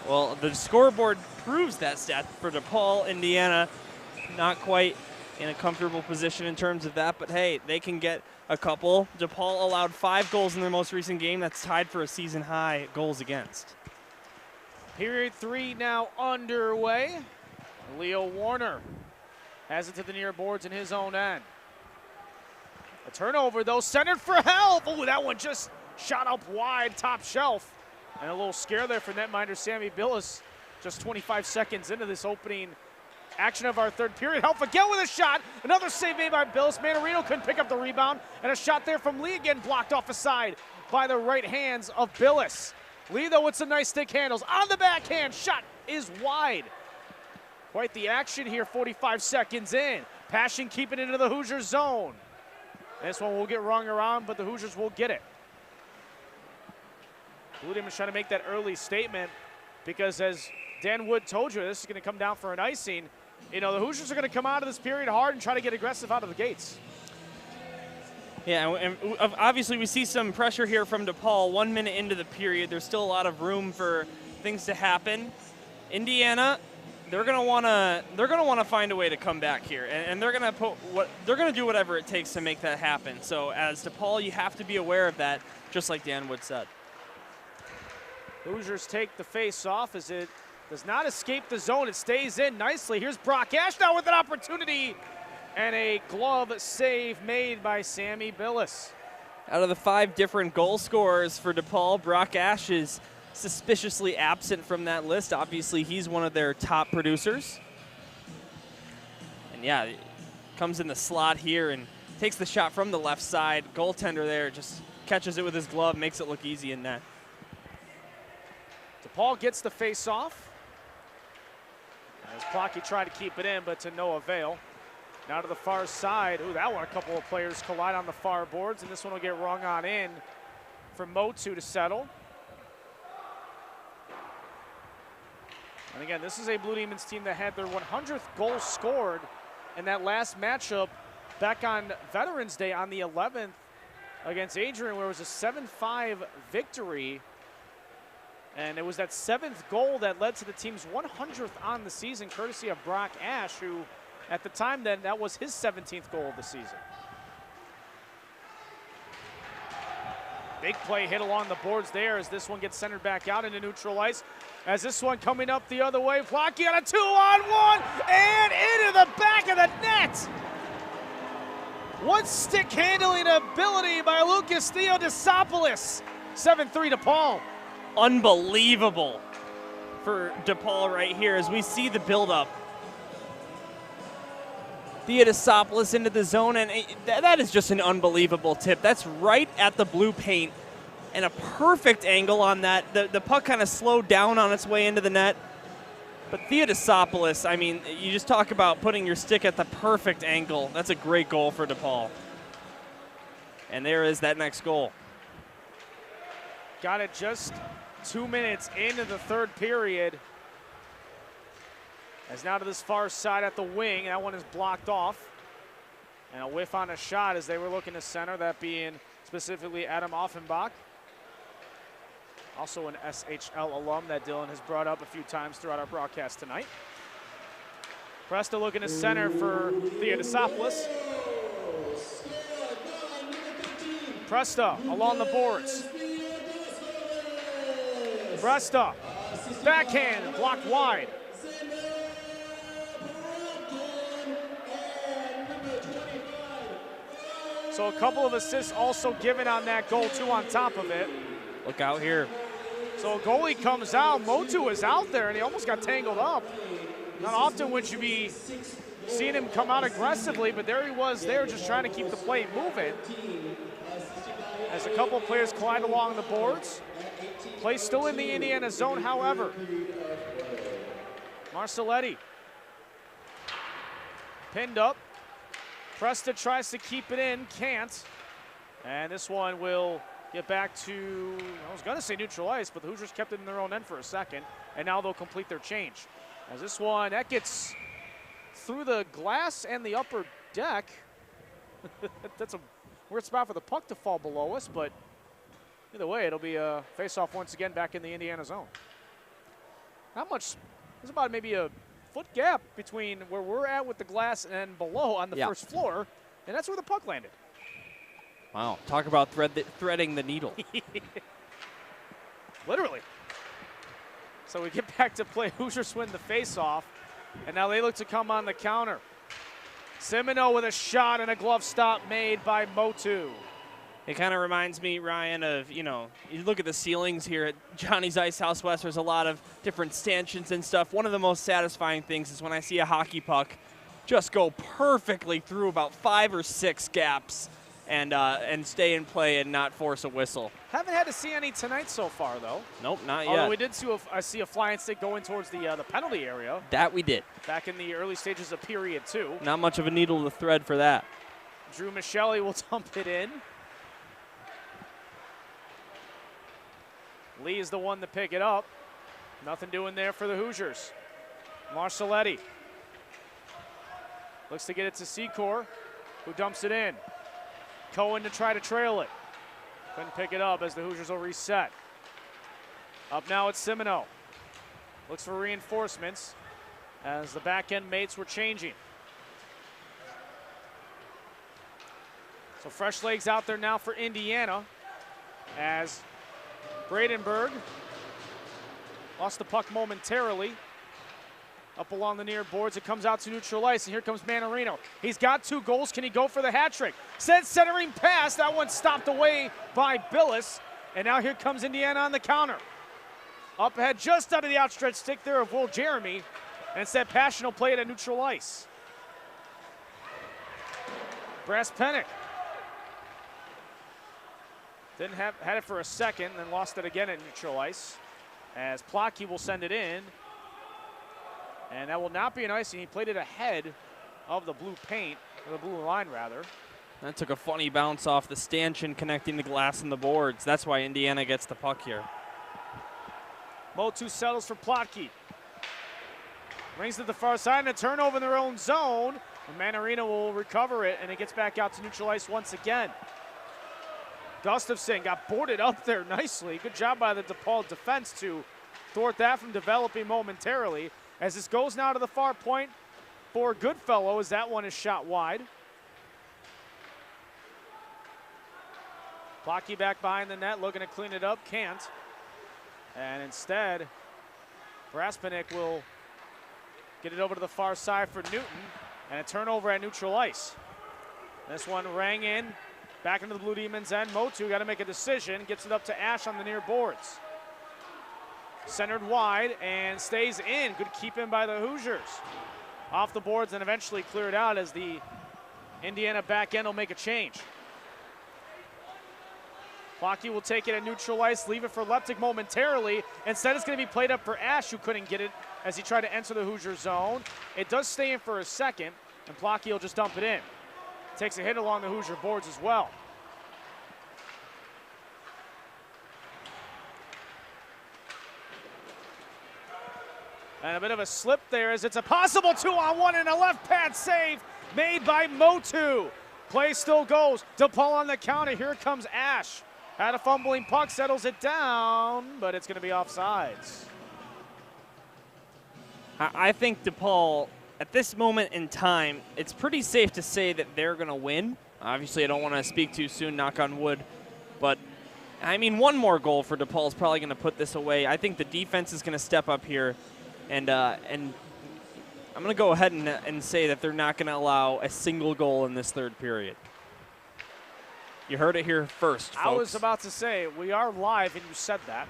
Well, the scoreboard proves that stat for DePaul. Indiana not quite in a comfortable position in terms of that, but hey, they can get a couple. DePaul allowed 5 goals in their most recent game. That's tied for a season high goals against. Period 3 now underway. Leo Warner has it to the near boards in his own end. A turnover, though, centered for help. Oh, that one just shot up wide, top shelf. And a little scare there for netminder Sammy Billis. Just 25 seconds into this opening action of our third period. Help again with a shot. Another save made by Billis. Manarino couldn't pick up the rebound. And a shot there from Lee again, blocked off the side by the right hands of Billis. Lee, though, with some nice stick handles. On the backhand, shot is wide. Quite the action here, 45 seconds in. Passion keeping it into the Hoosiers zone. This one will get rung around, but the Hoosiers will get it. Blue Demons trying to make that early statement because, as Dan Wood told you, this is going to come down for an icing. You know, the Hoosiers are going to come out of this period hard and try to get aggressive out of the gates. Yeah, and obviously we see some pressure here from DePaul. 1 minute into the period, there's still a lot of room for things to happen. Indiana, they're gonna wanna find a way to come back here, and they're gonna do whatever it takes to make that happen. So as DePaul, you have to be aware of that, just like Dan Wood said. Hoosiers take the face off as it does not escape the zone. It stays in nicely. Here's Brock Ash now with an opportunity, and a glove save made by Sammy Billis. Out of the 5 different goal scorers for DePaul, Brock Ash is suspiciously absent from that list. Obviously, he's one of their top producers. And yeah, comes in the slot here and takes the shot from the left side. Goaltender there just catches it with his glove, makes it look easy in net. DePaul gets the face-off. As Plocky tried to keep it in, but to no avail. Now to the far side. Ooh, that one, a couple of players collide on the far boards, and this one will get rung on in for Motu to settle. And again, this is a Blue Demons team that had their 100th goal scored in that last matchup back on Veterans Day on the 11th against Adrian, where it was a 7-5 victory. And it was that 7th goal that led to the team's 100th on the season, courtesy of Brock Ash, who at the time then, that was his 17th goal of the season. Big play hit along the boards there as this one gets centered back out into neutral ice. As this one coming up the other way, Flocky on a 2-on-1 and into the back of the net. One stick handling ability by Lucas Theodosopoulos. 7-3 Depaul. Unbelievable for Depaul right here as we see the buildup. Theodosopoulos into the zone, and that is just an unbelievable tip. That's right at the blue paint, and a perfect angle on that. The puck kind of slowed down on its way into the net. But Theodosopoulos, I mean, you just talk about putting your stick at the perfect angle. That's a great goal for Depaul. And there is that next goal. Got it just 2 minutes into the third period. As now to this far side at the wing, that one is blocked off. And a whiff on a shot as they were looking to center, that being specifically Adam Offenbach. Also an SHL alum that Dylan has brought up a few times throughout our broadcast tonight. Presta looking to center for Theodosopoulos. Presta along the boards. Presta, backhand, blocked wide. So a couple of assists also given on that goal, too, on top of it. Look out here. So a goalie comes out. Motu is out there, and he almost got tangled up. Not often would you be seeing him come out aggressively, but there he was there just trying to keep the play moving. As a couple of players collide along the boards. Play still in the Indiana zone, however. Marcelletti. Pinned up. Presta tries to keep it in, can't. And this one will get back to, I was going to say neutral ice, but the Hoosiers kept it in their own end for a second, and now they'll complete their change. As this one, that gets through the glass and the upper deck. That's a weird spot for the puck to fall below us, but either way, it'll be a face-off once again back in the Indiana zone. Not much, there's about maybe a foot gap between where we're at with the glass and below on the first floor, and that's where the puck landed. Wow, talk about threading the needle. Literally. So we get back to play. Hoosiers win the face-off, and now they look to come on the counter. Semino with a shot and a glove stop made by Motu. It kind of reminds me, Ryan, of, you know, you look at the ceilings here at Johnny's Ice House West, there's a lot of different stanchions and stuff. One of the most satisfying things is when I see a hockey puck just go perfectly through about 5 or 6 gaps and stay in play and not force a whistle. Haven't had to see any tonight so far, though. Nope, not yet. Although we did see a flying stick going towards the penalty area. That we did. Back in the early stages of period 2. Not much of a needle to thread for that. Drew Michelli will dump it in. Lee is the one to pick it up. Nothing doing there for the Hoosiers. Marcelletti looks to get it to Secor, who dumps it in. Cohen to try to trail it. Couldn't pick it up as the Hoosiers will reset. Up now it's Semino. Looks for reinforcements as the back end mates were changing. So fresh legs out there now for Indiana as Bradenberg lost the puck momentarily. Up along the near boards, it comes out to neutral ice, and here comes Manarino. He's got 2 goals. Can he go for the hat trick? Sent centering pass. That one stopped away by Billis, and now here comes Indiana on the counter. Up ahead, just out of the outstretched stick there of Will Jeremy, and instead Passion will play it at neutral ice. Brass Pennick. Had it for a second, then lost it again at neutral ice. As Plocky will send it in. And that will not be an icing. He played it ahead of the blue paint, or the blue line rather. That took a funny bounce off the stanchion connecting the glass and the boards. That's why Indiana gets the puck here. Motu settles for Plotke. Brings to the far side and a turnover in their own zone. And Manarino will recover it, and it gets back out to neutral ice once again. Gustafsson got boarded up there nicely. Good job by the Depaul defense to thwart that from developing momentarily. As this goes now to the far point for Goodfellow, as that one is shot wide. Plotke back behind the net, looking to clean it up, can't. And instead, Braspenick will get it over to the far side for Newton, and a turnover at neutral ice. This one rang in, back into the Blue Demons end. Motu got to make a decision, gets it up to Ash on the near boards. Centered wide and stays in. Good keep in by the Hoosiers. Off the boards and eventually cleared out as the Indiana back end will make a change. Plotke will take it at neutral ice, leave it for Leptic momentarily. Instead, it's going to be played up for Ash, who couldn't get it as he tried to enter the Hoosier zone. It does stay in for a second, and Plotke will just dump it in. Takes a hit along the Hoosier boards as well. And a bit of a slip there as it's a possible 2-on-1 and a left pad save made by Motu. Play still goes. Depaul on the counter. Here comes Ash. Had a fumbling puck, settles it down, but it's going to be offsides. I think Depaul, at this moment in time, it's pretty safe to say that they're going to win. Obviously, I don't want to speak too soon, knock on wood. But, I mean, one more goal for Depaul is probably going to put this away. I think the defense is going to step up here. And I'm going to go ahead and say that they're not going to allow a single goal in this third period. You heard it here first, folks. I was about to say, we are live, and you said that.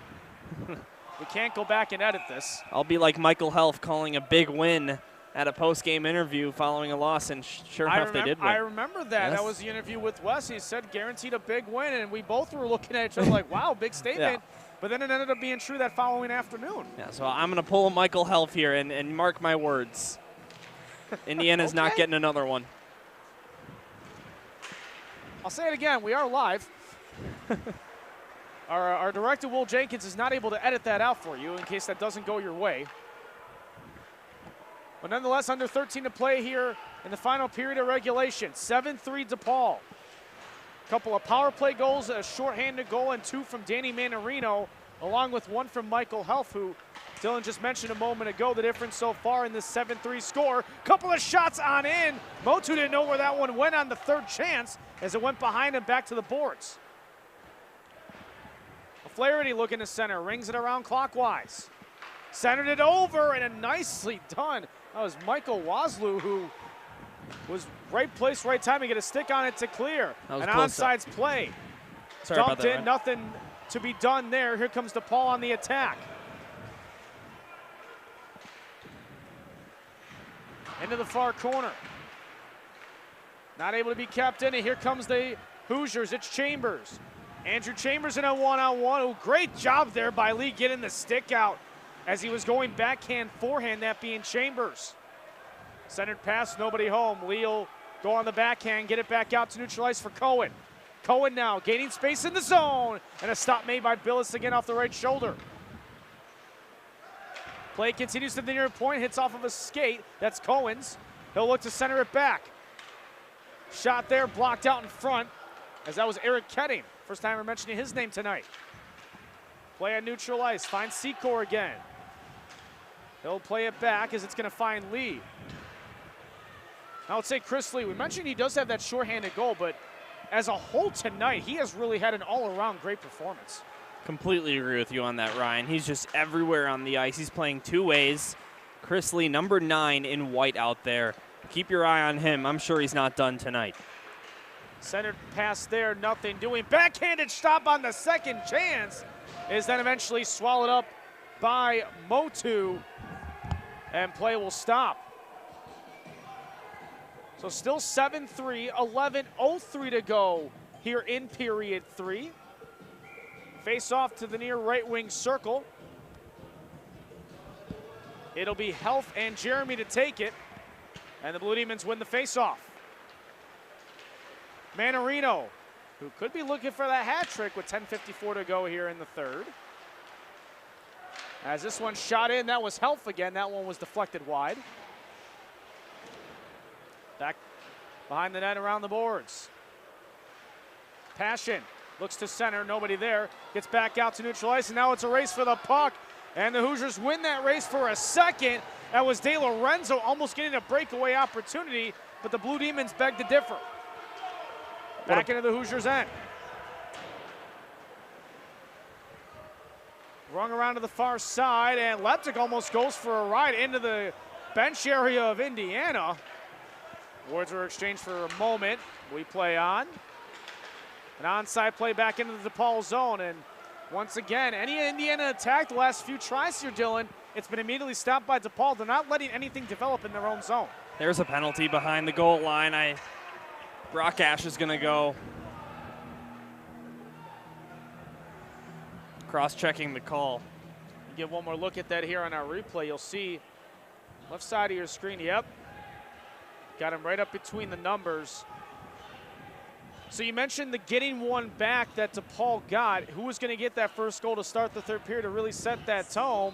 We can't go back and edit this. I'll be like Michael Helf calling a big win at a post-game interview following a loss, and sure enough, they did win. I remember that. Yes. That was the interview with Wes. He said guaranteed a big win, and we both were looking at each other like, wow, big statement. Yeah. But then it ended up being true that following afternoon. Yeah, so I'm going to pull a Michael Helf here and mark my words. Indiana's not getting another one. I'll say it again. We are live. Our director, Will Jenkins, is not able to edit that out for you in case that doesn't go your way. But nonetheless, under 13 to play here in the final period of regulation. 7-3 DePaul. A couple of power play goals, a shorthanded goal, and 2 from Danny Manarino, along with 1 from Michael Helf, who Dylan just mentioned a moment ago, the difference so far in this 7-3 score. Couple of shots on in. Motu didn't know where that one went on the third chance as it went behind him back to the boards. Flaherty looking to center, rings it around clockwise. Centered it over, and a nicely done. That was Michael Waslu, who was right place, right time to get a stick on it to clear. An onside play. Sorry Dumped about that, in, Ryan. nothing to be done there. Here comes DePaul on the attack. Into the far corner. Not able to be kept in, and here comes the Hoosiers. It's Chambers. Andrew Chambers in a one-on-one. Oh, great job there by Lee getting the stick out as he was going backhand, forehand, that being Chambers. Centered pass, nobody home. Lee will go on the backhand, get it back out to neutral ice for Cohen. Cohen now gaining space in the zone, and a stop made by Billis again off the right shoulder. Play continues to the near point, hits off of a skate. That's Cohen's. He'll look to center it back. Shot there, blocked out in front, as that was Eric Ketting. First time we're mentioning his name tonight. Play on neutral ice, finds Secor again. He'll play it back as it's going to find Lee. I would say Chris Lee, we mentioned he does have that shorthanded goal, but as a whole tonight, he has really had an all-around great performance. Completely agree with you on that, Ryan. He's just everywhere on the ice. He's playing two ways. Chris Lee, number 9 in white out there. Keep your eye on him. I'm sure he's not done tonight. Centered pass there, nothing doing. Backhanded stop on the second chance is then eventually swallowed up by Motu, and play will stop. So still 7-3, 11:03 to go here in period 3. Face off to the near right wing circle. It'll be Helf and Jeremy to take it And the Blue Demons win the faceoff. Manarino, who could be looking for that hat trick with 10:54 to go here in the third. As this one shot in, that was Helf again. That one was deflected wide. Back behind the net around the boards. Passion looks to center, nobody there. Gets back out to neutral ice, and now it's a race for the puck. And the Hoosiers win that race for a second. That was De Lorenzo almost getting a breakaway opportunity, but the Blue Demons begged to differ. Back into the Hoosiers' end. Rung around to the far side, and Leptic almost goes for a ride into the bench area of Indiana. Words were exchanged for a moment. We play on. An onside play back into the DePaul zone, and once again, any Indiana attack the last few tries here, Dylan, it's been immediately stopped by DePaul. They're not letting anything develop in their own zone. There's a penalty behind the goal line. Brock Ash is going to go. Cross-checking the call. Give one more look at that here on our replay. You'll see left side of your screen. Yep. Got him right up between the numbers. So you mentioned the getting one back that DePaul got. Who was going to get that first goal to start the third period to really set that tone?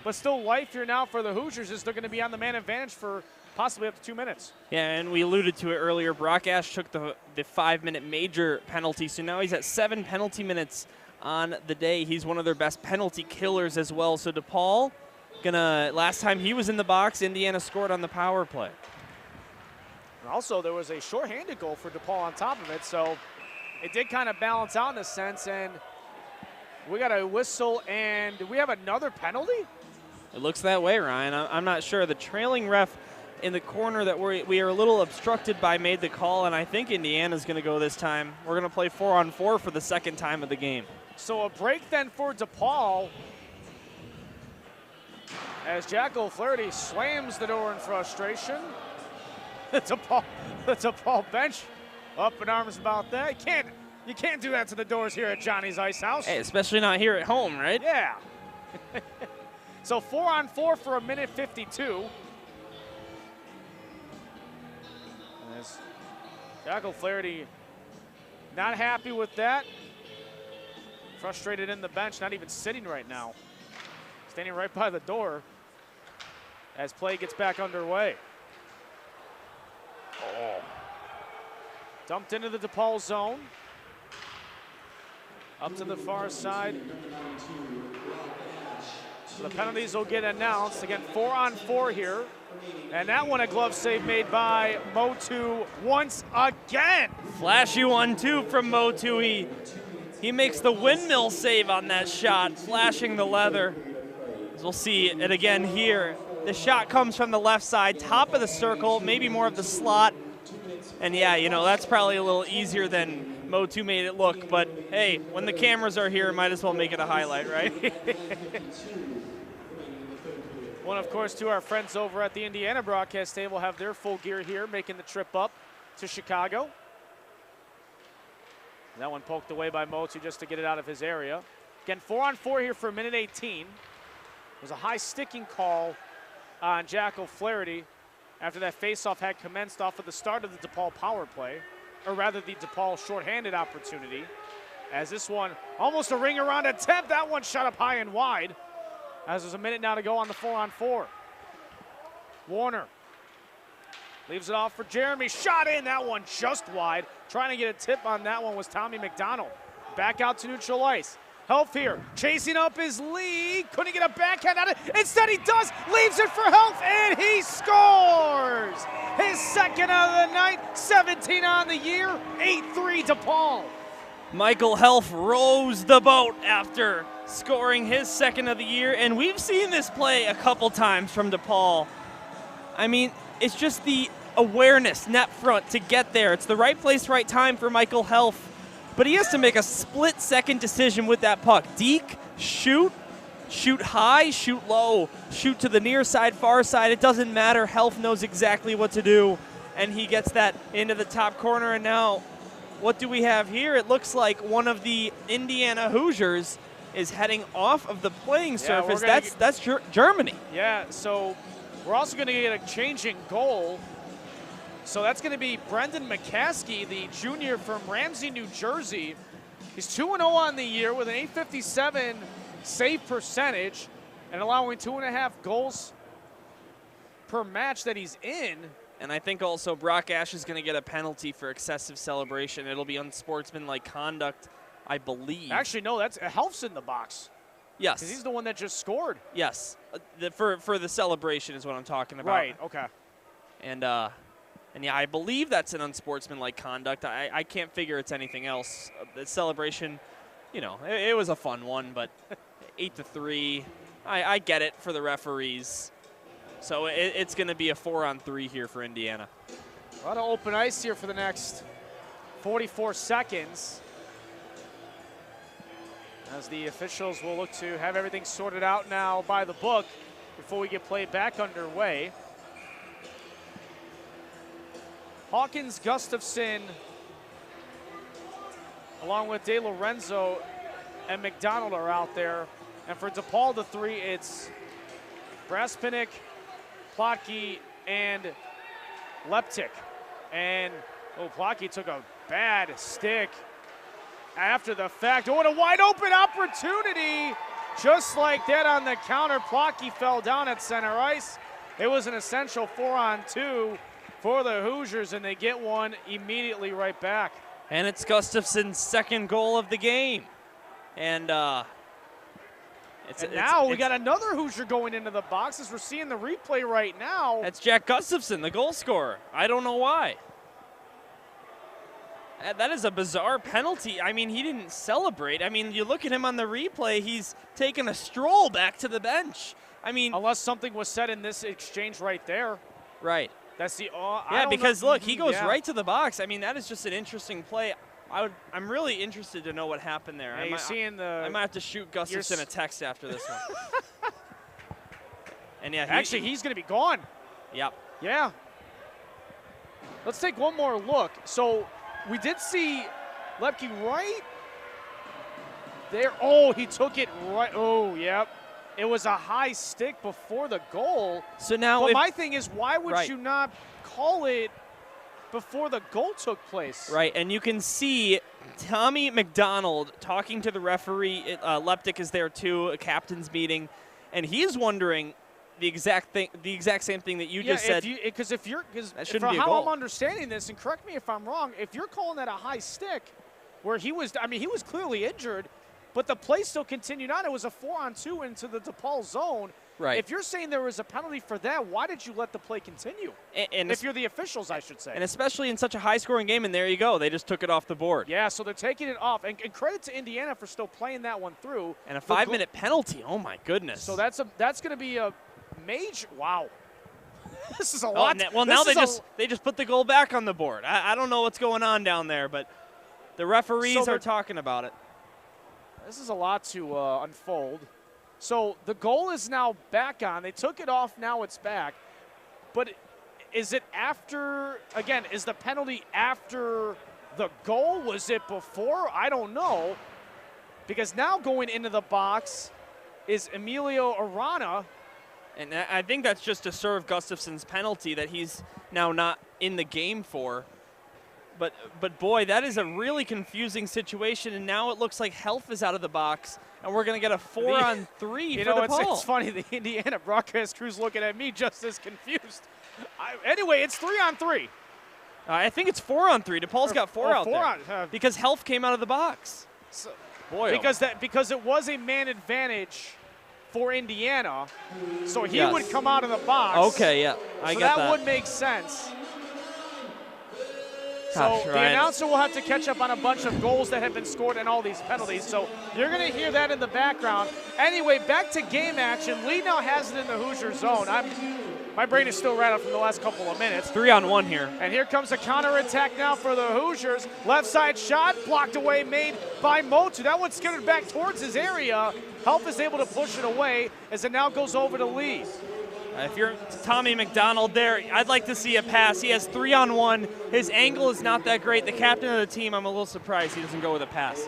But still life here now for the Hoosiers is they're going to be on the man advantage for possibly up to 2 minutes. Yeah, and we alluded to it earlier. Brock Ash took the 5-minute major penalty, so now he's at 7 penalty minutes on the day. He's one of their best penalty killers as well. So DePaul, last time he was in the box, Indiana scored on the power play. And also, there was a shorthanded goal for DePaul on top of it, so it did kind of balance out in a sense, and we got a whistle, and do we have another penalty? It looks that way, Ryan. I'm not sure. The trailing ref in the corner that we are a little obstructed by made the call, and I think Indiana's going to go this time. We're going to play 4-on-4 for the second time of the game. So a break then for DePaul as Jack O'Flaherty slams the door in frustration. The DePaul bench up in arms about that. You can't do that to the doors here at Johnny's Ice House. Hey, especially not here at home, right? Yeah. So 4-on-4 for 1:52. As Jack O'Flaherty not happy with that. Frustrated in the bench, not even sitting right now. Standing right by the door as play gets back underway. Oh. Dumped into the DePaul zone. Up to the far side. So the penalties will get announced. Again, 4-on-4 here. And that one a glove save made by Motu once again. Flashy 1-2 from Motu. He makes the windmill save on that shot, flashing the leather. As we'll see it again here. The shot comes from the left side, top of the circle, maybe more of the slot. And yeah, you know, that's probably a little easier than Motu made it look. But hey, when the cameras are here, might as well make it a highlight, right? One, of course, to our friends over at the Indiana broadcast table have their full gear here, making the trip up to Chicago. That one poked away by Motu just to get it out of his area. Again, 4-on-4 here for 1:18. It was a high sticking call on Jack O'Flaherty after that faceoff had commenced off of the start of the DePaul power play, or rather the DePaul shorthanded opportunity. As this one, almost a ring around attempt, that one shot up high and wide. As there's a minute now to go on the 4-on-4. Warner leaves it off for Jeremy. Shot in, that one just wide. Trying to get a tip on that one was Tommy McDonald. Back out to neutral ice. Helf here, chasing up his lead. Couldn't get a backhand on it. Instead he does, leaves it for Helf, and he scores! His second of the night, 17 on the year, 8-3 DePaul. Michael Helf rows the boat after scoring his second of the year, and we've seen this play a couple times from DePaul. I mean, it's just the awareness net front to get there. It's the right place, right time for Michael Helf, but he has to make a split-second decision with that puck. Deke, shoot high, shoot low, shoot to the near side, far side. It doesn't matter. Helf knows exactly what to do, and he gets that into the top corner. And now, what do we have here? It looks like one of the Indiana Hoosiers is heading off of the playing surface. That's Germany. Yeah, so we're also going to get a changing goal So that's going to be Brendan McCaskey, the junior from Ramsey, New Jersey. He's 2-0 on the year with an 857 save percentage and allowing 2.5 goals per match that he's in. And I think also Brock Ash is going to get a penalty for excessive celebration. It'll be unsportsmanlike conduct, I believe. Actually, no, that's Helf's in the box. Yes. Because he's the one that just scored. Yes. For the celebration is what I'm talking about. Right, okay. And yeah, I believe that's an unsportsmanlike conduct. I can't figure it's anything else. The celebration, you know, it was a fun one, but 8-3. I get it for the referees. So it's going to be a 4-on-3 here for Indiana. A lot of open ice here for the next 44 seconds. As the officials will look to have everything sorted out now by the book before we get play back underway. Hawkins, Gustafson, along with De Lorenzo and McDonald are out there. And for Depaul, the three, it's Braspinick, Plotke, and Leptic. And Plotke took a bad stick after the fact. Oh, what a wide open opportunity. Just like that on the counter, Plotke fell down at center ice. It was an essential 4-on-2 for the Hoosiers, and they get one immediately right back. And it's Gustafson's second goal of the game. And now we got another Hoosier going into the box as we're seeing the replay right now. That's Jack Gustafson, the goal scorer. I don't know why. That is a bizarre penalty. I mean, he didn't celebrate. I mean, you look at him on the replay, he's taking a stroll back to the bench. I mean, unless something was said in this exchange right there. Right. That's the yeah, because look, he goes right to the box. I mean, that is just an interesting play. I'm really interested to know what happened there. Yeah, I might have to shoot Gustafson a text after this one. And yeah, actually, he's going to be gone. Yep. Yeah. Let's take one more look. So we did see Lepke right there. Oh, he took it right. Oh, yep. It was a high stick before the goal. So now, but my thing is, why would you not call it before the goal took place? Right, and you can see Tommy McDonald talking to the referee. Leptic is there too, a captain's meeting, and he's wondering the exact same thing that you just said. Because that shouldn't for be a how goal. I'm understanding this, and correct me if I'm wrong, if you're calling that a high stick, where he was clearly injured, but the play still continued on. It was a 4-on-2 into the Depaul zone. Right. If you're saying there was a penalty for that, why did you let the play continue? And if you're the officials, I should say. And especially in such a high-scoring game, and there you go. They just took it off the board. Yeah, so they're taking it off. And credit to Indiana for still playing that one through. And a 5-minute penalty. Oh, my goodness. So that's going to be a major – wow. This is a lot. Well, now they just put the goal back on the board. I don't know what's going on down there, but the referees are talking about it. This is a lot to unfold. So the goal is now back on. They took it off. Now it's back. But is it after – again, is the penalty after the goal? Was it before? I don't know. Because now going into the box is Emilio Arana. And I think that's just to serve Gustafson's penalty that he's now not in the game for. But boy, that is a really confusing situation, and now it looks like Helf is out of the box, and we're going to get a 4-on-3 for Depaul. It's funny, the Indiana broadcast crew's looking at me just as confused. Anyway, it's 3-on-3. I think it's 4-on-3. DePaul's got 4 out there because Helf came out of the box. So, boy, because it was a man advantage for Indiana, so he would come out of the box. Okay, yeah, I get that. That would make sense. Gosh, so the announcer will have to catch up on a bunch of goals that have been scored and all these penalties. So you're going to hear that in the background. Anyway, back to game action. Lee now has it in the Hoosier zone. My brain is still rattled from the last couple of minutes. 3-on-1 here. And here comes a counterattack now for the Hoosiers. Left side shot, blocked away, made by Motu. That one skittered back towards his area. Help is able to push it away as it now goes over to Lee. If you're Tommy McDonald there, I'd like to see a pass. He has 3-on-1. His angle is not that great. The captain of the team, I'm a little surprised he doesn't go with a pass.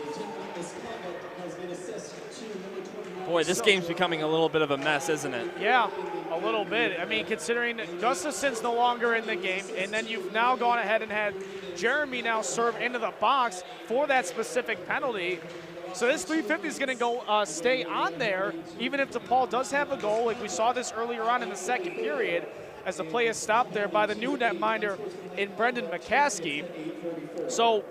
Boy, this game's becoming a little bit of a mess, isn't it? Yeah, a A little bit. I mean, considering Gustafson's no longer in the game, and then you've now gone ahead and had Jeremy now serve into the box for that specific penalty. So this 350 is going to go stay on there, even if DePaul does have a goal, like we saw this earlier on in the second period, as the play is stopped there by the new netminder in Brendan McCaskey. So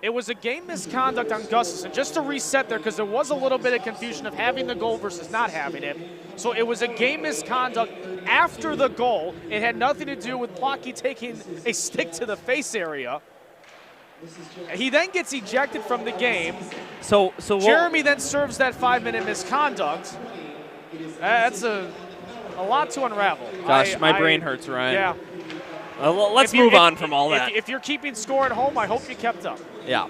it was a game misconduct on Gustafson, just to reset there, because there was a little bit of confusion of having the goal versus not having it. So it was a game misconduct after the goal. It had nothing to do with Plocky taking a stick to the face area. He then gets ejected from the game. So Jeremy then serves that 5-minute misconduct. That's a lot to unravel. Gosh, my brain hurts, Ryan. Yeah. Let's move on from all that. If you're keeping score at home, I hope you kept up. Yeah.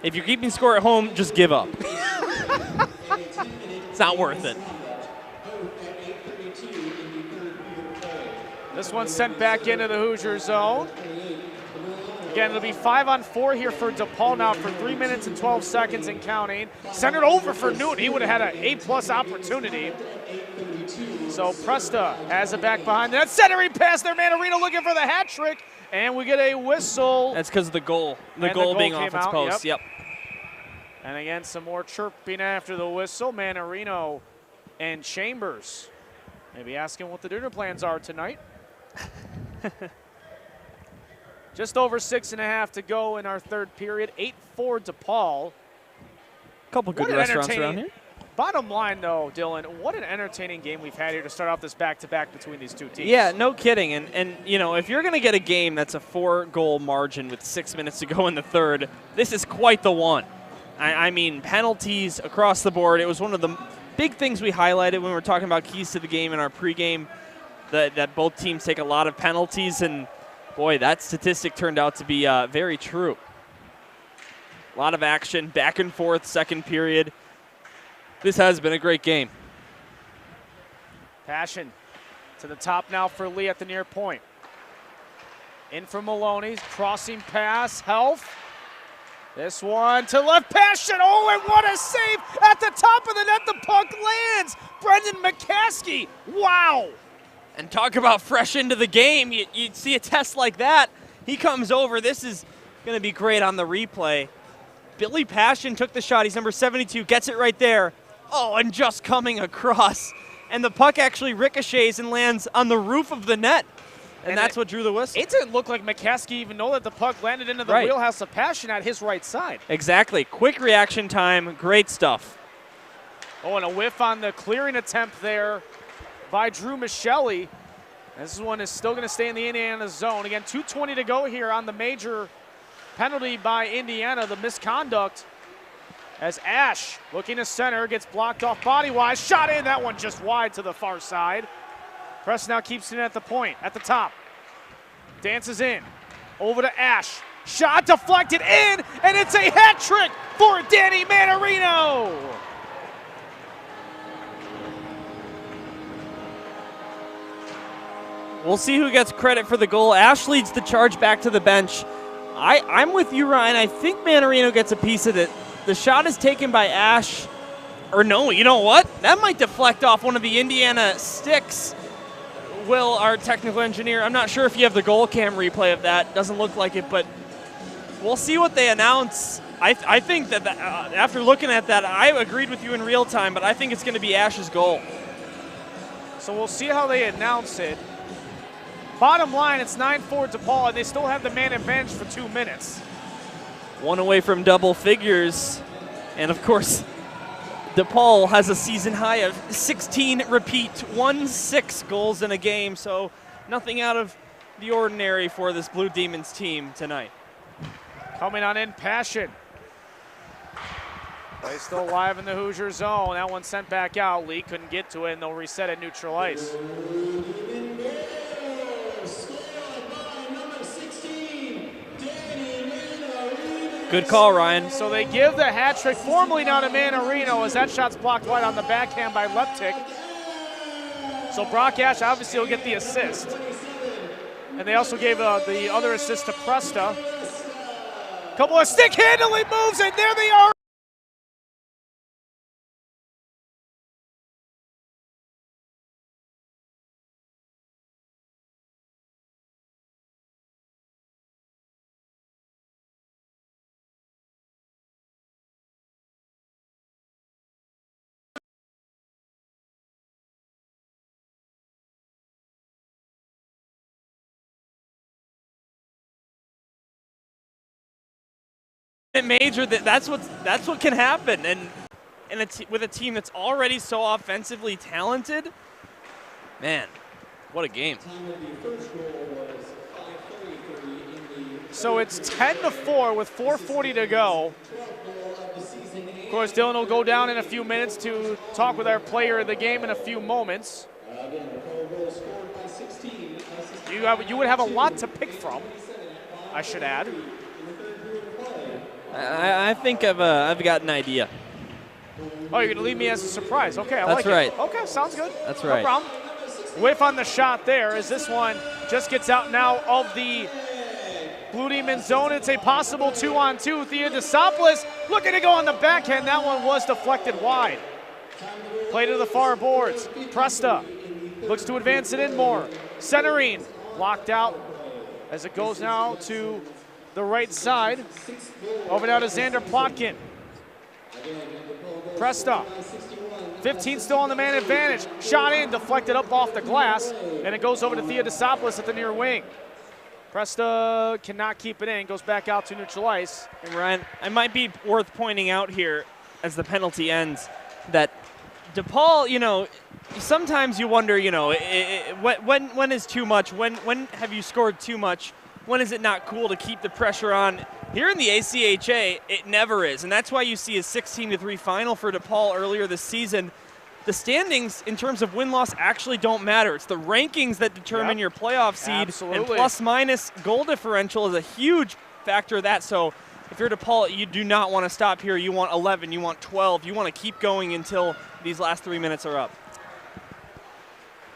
If you're keeping score at home, just give up. It's not worth it. This one's sent back into the Hoosier zone. Again, it'll be 5-on-4 here for DePaul now for 3 minutes and 12 seconds and counting. Centered over for Newton. He would have had an A+ opportunity. So Presta has it back behind that centering pass there. Manarino looking for the hat trick, and we get a whistle. That's because of the goal. The goal being off its post. Yep. And again, some more chirping after the whistle. Manarino and Chambers maybe asking what the dinner plans are tonight. Just over 6.5 to go in our third period. 8-4 DePaul. Couple good restaurants around here. Bottom line, though, Dylan, what an entertaining game we've had here to start off this back-to-back between these two teams. Yeah, no kidding. And you know, if you're going to get a game that's a 4-goal margin with 6 minutes to go in the third, this is quite the one. I mean, penalties across the board. It was one of the big things we highlighted when we were talking about keys to the game in our pregame, that both teams take a lot of penalties, and boy, that statistic turned out to be very true. A lot of action, back and forth, second period. This has been a great game. Passion to the top now for Lee at the near point. In for Maloney, crossing pass, Health. This one to left, Passion. Oh, and what a save at the top of the net. The puck lands. Brendan McCaskey. Wow. And talk about fresh into the game. You'd see a test like that. He comes over. This is going to be great on the replay. Billy Passion took the shot. He's number 72, gets it right there. Oh, and just coming across. And the puck actually ricochets and lands on the roof of the net. And that's what drew the whistle. It didn't look like McCaskey even know that the puck landed into the wheelhouse of Passion at his right side. Exactly. Quick reaction time. Great stuff. Oh, and a whiff on the clearing attempt there by Drew Michelli. This one is still going to stay in the Indiana zone. Again, 2:20 to go here on the major penalty by Indiana, the misconduct. As Ash, looking to center, gets blocked off body-wise. Shot in, that one just wide to the far side. Press now keeps it at the point, at the top. Dances in, over to Ash. Shot deflected in, and it's a hat trick for Danny Manarino. We'll see who gets credit for the goal. Ash leads the charge back to the bench. I'm with you, Ryan. I think Manarino gets a piece of it. The shot is taken by Ash. Or no, you know what? That might deflect off one of the Indiana sticks. Will, our technical engineer, I'm not sure if you have the goal cam replay of that. Doesn't look like it, but we'll see what they announce. I think that after looking at that, I agreed with you in real time, but I think it's going to be Ash's goal. So we'll see how they announce it. Bottom line, it's 9-4 DePaul, and they still have the man advantage for 2 minutes. One away from double figures. And, of course, DePaul has a season high of 16 repeat, 1-6 goals in a game. So nothing out of the ordinary for this Blue Demons team tonight. Coming on in, Passion. Play still alive in the Hoosier zone. That one sent back out. Lee couldn't get to it, and they'll reset at neutral ice. Good call, Ryan. So they give the hat trick formally now to Manarino as that shot's blocked wide on the backhand by Leptic. So Brock Ash obviously will get the assist. And they also gave the other assist to Presta. Couple of stick handling moves, and there they are. major, that's what can happen, and with a team that's already so offensively talented, man, what a game. So it's 10-4 with 4:40 to go. Of course, Dylan will go down in a few minutes to talk with our player of the game in a few moments. You would have a lot to pick from, I should add. I think I've got an idea. Oh, you're going to leave me as a surprise. Okay, I like That's right. it. Okay, sounds good. That's No right. problem. Whiff on the shot there as this one just gets out now of the Blue Demon zone. It's a possible 2-on-2. Theodosopoulos looking to go on the backhand. That one was deflected wide. Play to the far boards. Presta looks to advance it in more. Centering blocked out as it goes now to the right side. Over now to Xander Plotkin. Presta. 15 still on the man advantage. Shot in, deflected up off the glass, and it goes over to Theodosopoulos at the near wing. Presta cannot keep it in, goes back out to neutral ice. And Ryan, it might be worth pointing out here as the penalty ends that Depaul, sometimes you wonder, when is too much? When have you scored too much? When is it not cool to keep the pressure on? Here in the ACHA, it never is, and that's why you see a 16-3 final for Depaul earlier this season. The standings in terms of win-loss actually don't matter. It's the rankings that determine your playoff seed, Absolutely. and plus-minus goal differential is a huge factor of that. So if you're Depaul, you do not want to stop here. You want 11, you want 12, you want to keep going until these last 3 minutes are up.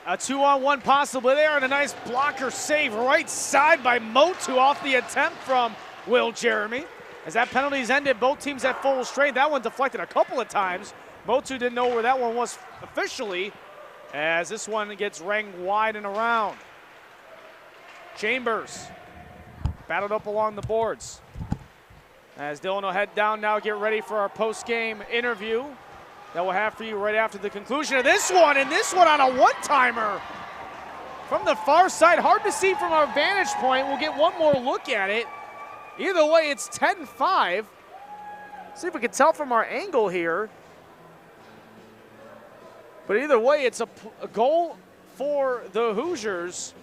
A 2-on-1 possibly there, and a nice blocker save right side by Motu off the attempt from Will Jeremy. As that penalty's ended, both teams at full strength. That one deflected a couple of times. Motu didn't know where that one was officially, as this one gets ranged wide and around. Chambers battled up along the boards. As Dylan will head down now, get ready for our post-game interview that we'll have for you right after the conclusion of this one, and this one on a one-timer from the far side. Hard to see from our vantage point. We'll get one more look at it. Either way, it's 10-5. See if we can tell from our angle here. But either way, it's a goal for the Hoosiers.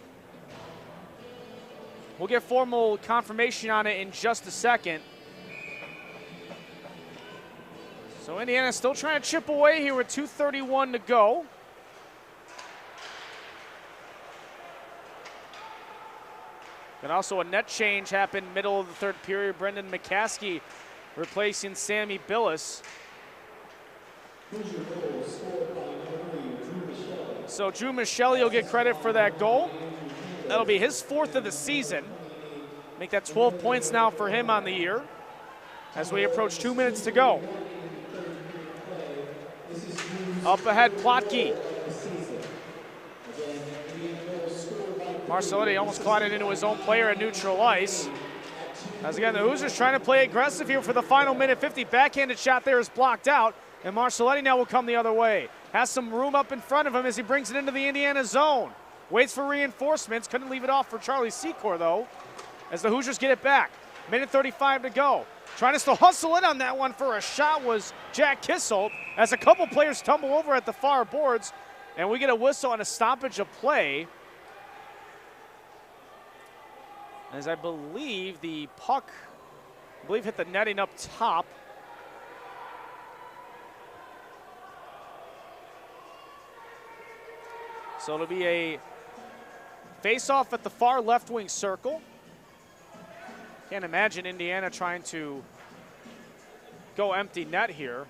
We'll get formal confirmation on it in just a second. So Indiana still trying to chip away here with 2:31 to go. And also a net change happened middle of the third period. Brendan McCaskey replacing Sammy Billis. So Drew Michelle will get credit for that goal. That'll be his 4th of the season. Make that 12 points now for him on the year as we approach 2 minutes to go. Up ahead, Plotke. Marcelletti almost caught it into his own player at neutral ice. As again, the Hoosiers trying to play aggressive here for the final minute 50. Backhanded shot there is blocked out, and Marcelletti now will come the other way. Has some room up in front of him as he brings it into the Indiana zone. Waits for reinforcements, couldn't leave it off for Charlie Secor though, as the Hoosiers get it back. Minute 35 to go. Trying to still hustle in on that one for a shot was Jack Kissel, as a couple players tumble over at the far boards, and we get a whistle and a stoppage of play. As I believe the puck, hit the netting up top. So it'll be a face-off at the far left wing circle. Can't imagine Indiana trying to go empty net here.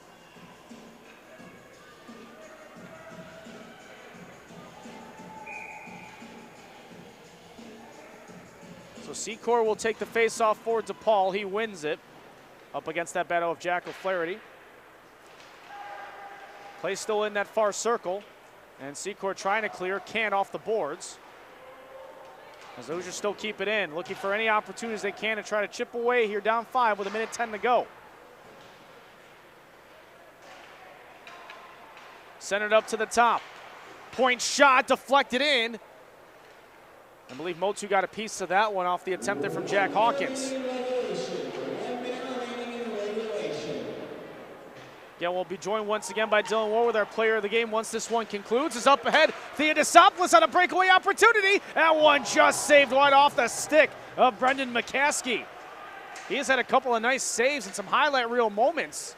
So Secor will take the face-off for Depaul. He wins it up against that battle of Jack O'Flaherty. Play still in that far circle. And Secor trying to clear, can't off the boards. As the Hoosiers still keep it in, looking for any opportunities they can to try to chip away here down 5 with a minute 10 to go. Centered up to the top. Point shot deflected in. I believe Motu got a piece of that one off the attempt there from Jack Hawkins. Again, we'll be joined once again by Dylan Ward with our player of the game once this one concludes. Is up ahead, Theodosopoulos on a breakaway opportunity. That one just saved wide off the stick of Brendan McCaskey. He has had a couple of nice saves and some highlight reel moments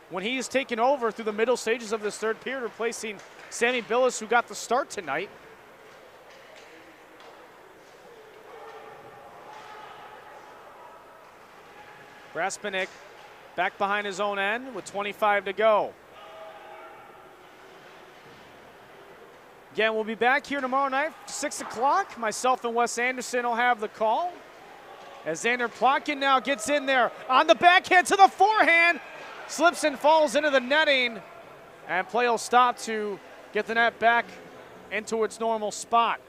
when he has taken over through the middle stages of this third period, replacing Sammy Billis, who got the start tonight. Braspinik back behind his own end with 25 to go. Again, we'll be back here tomorrow night, 6 o'clock. Myself and Wes Anderson will have the call. As Xander Plotkin now gets in there on the backhand to the forehand. Slips and falls into the netting. And play will stop to get the net back into its normal spot.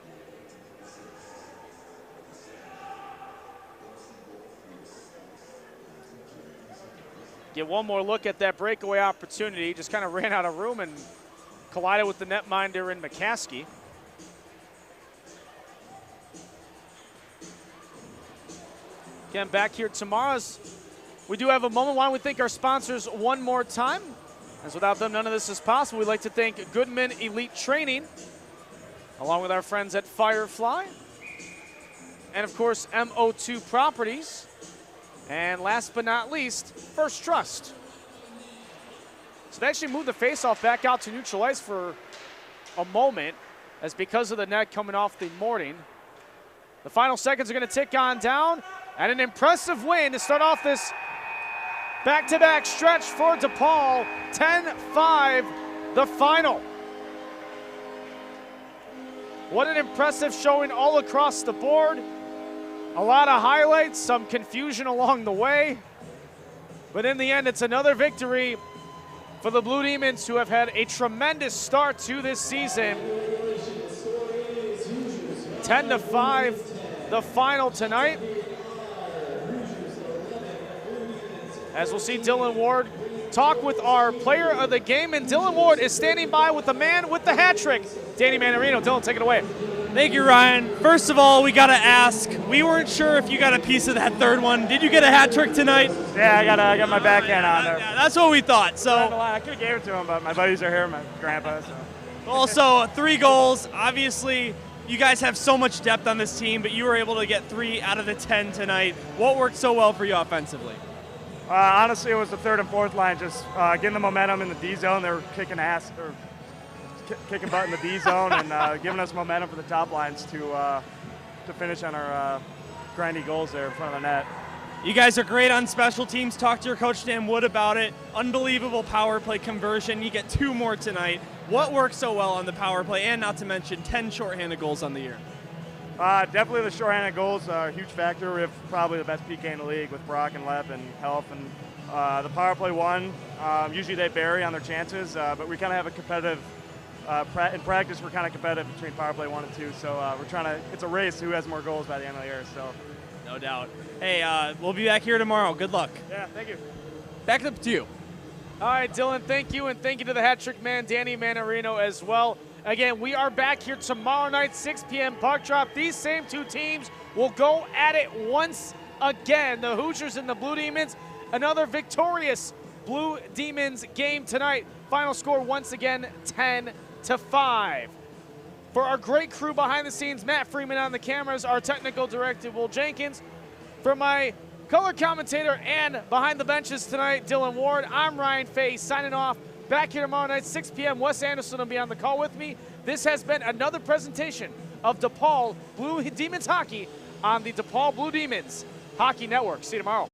Get one more look at that breakaway opportunity. Just kind of ran out of room and collided with the netminder in McCaskey. Again, back here tomorrow's. We do have a moment. Why don't we thank our sponsors one more time? As without them, none of this is possible. We'd like to thank Goodman Elite Training, along with our friends at Firefly, and of course, MO2 Properties. And last but not least, First Trust. So they actually moved the faceoff back out to neutral ice for a moment, as because of the net coming off the Morting, the final seconds are going to tick on down, and an impressive win to start off this back-to-back stretch for Depaul. 10-5, the final. What an impressive showing all across the board. A lot of highlights, some confusion along the way. But in the end, it's another victory for the Blue Demons, who have had a tremendous start to this season. 10-5, the final tonight. As we'll see Dylan Ward talk with our player of the game, and Dylan Ward is standing by with the man with the hat trick, Danny Manarino. Dylan, take it away. Thank you, Ryan. First of all, we got to ask, we weren't sure if you got a piece of that third one. Did you get a hat trick tonight? Yeah, I got my backhand on there. Yeah, that's what we thought. So I could have gave it to him, but my buddies are here, my grandpa. So. Also, 3 goals. Obviously, you guys have so much depth on this team, but you were able to get 3 out of the 10 tonight. What worked so well for you offensively? Honestly, it was the third and fourth line, just getting the momentum in the D zone. They were kicking ass, or kicking butt in the D zone, and giving us momentum for the top lines to finish on our grindy goals there in front of the net. You guys are great on special teams. Talk to your coach, Dan Wood, about it. Unbelievable power play conversion. You get 2 more tonight. What worked so well on the power play, and not to mention 10 shorthanded goals on the year? Definitely the shorthanded goals are a huge factor. We have probably the best PK in the league with Brock and Lep and Helf. And the power play one, usually they vary on their chances, but we kind of have a competitive, in practice we're kind of competitive between power play 1 and 2. So we're trying to, it's a race who has more goals by the end of the year. So. No doubt. Hey, we'll be back here tomorrow. Good luck. Yeah, thank you. Back up to you. All right, Dylan, thank you, and thank you to the hat trick man, Danny Manarino, as well. Again, we are back here tomorrow night, 6 p.m. puck drop. These same 2 teams will go at it once again. The Hoosiers and the Blue Demons. Another victorious Blue Demons game tonight. Final score once again, 10-5. For our great crew behind the scenes, Matt Freeman on the cameras, our technical director, Will Jenkins. For my color commentator and behind the benches tonight, Dylan Ward, I'm Ryan Fay signing off. Back here tomorrow night, 6 p.m. Wes Anderson will be on the call with me. This has been another presentation of Depaul Blue Demons Hockey on the Depaul Blue Demons Hockey Network. See you tomorrow.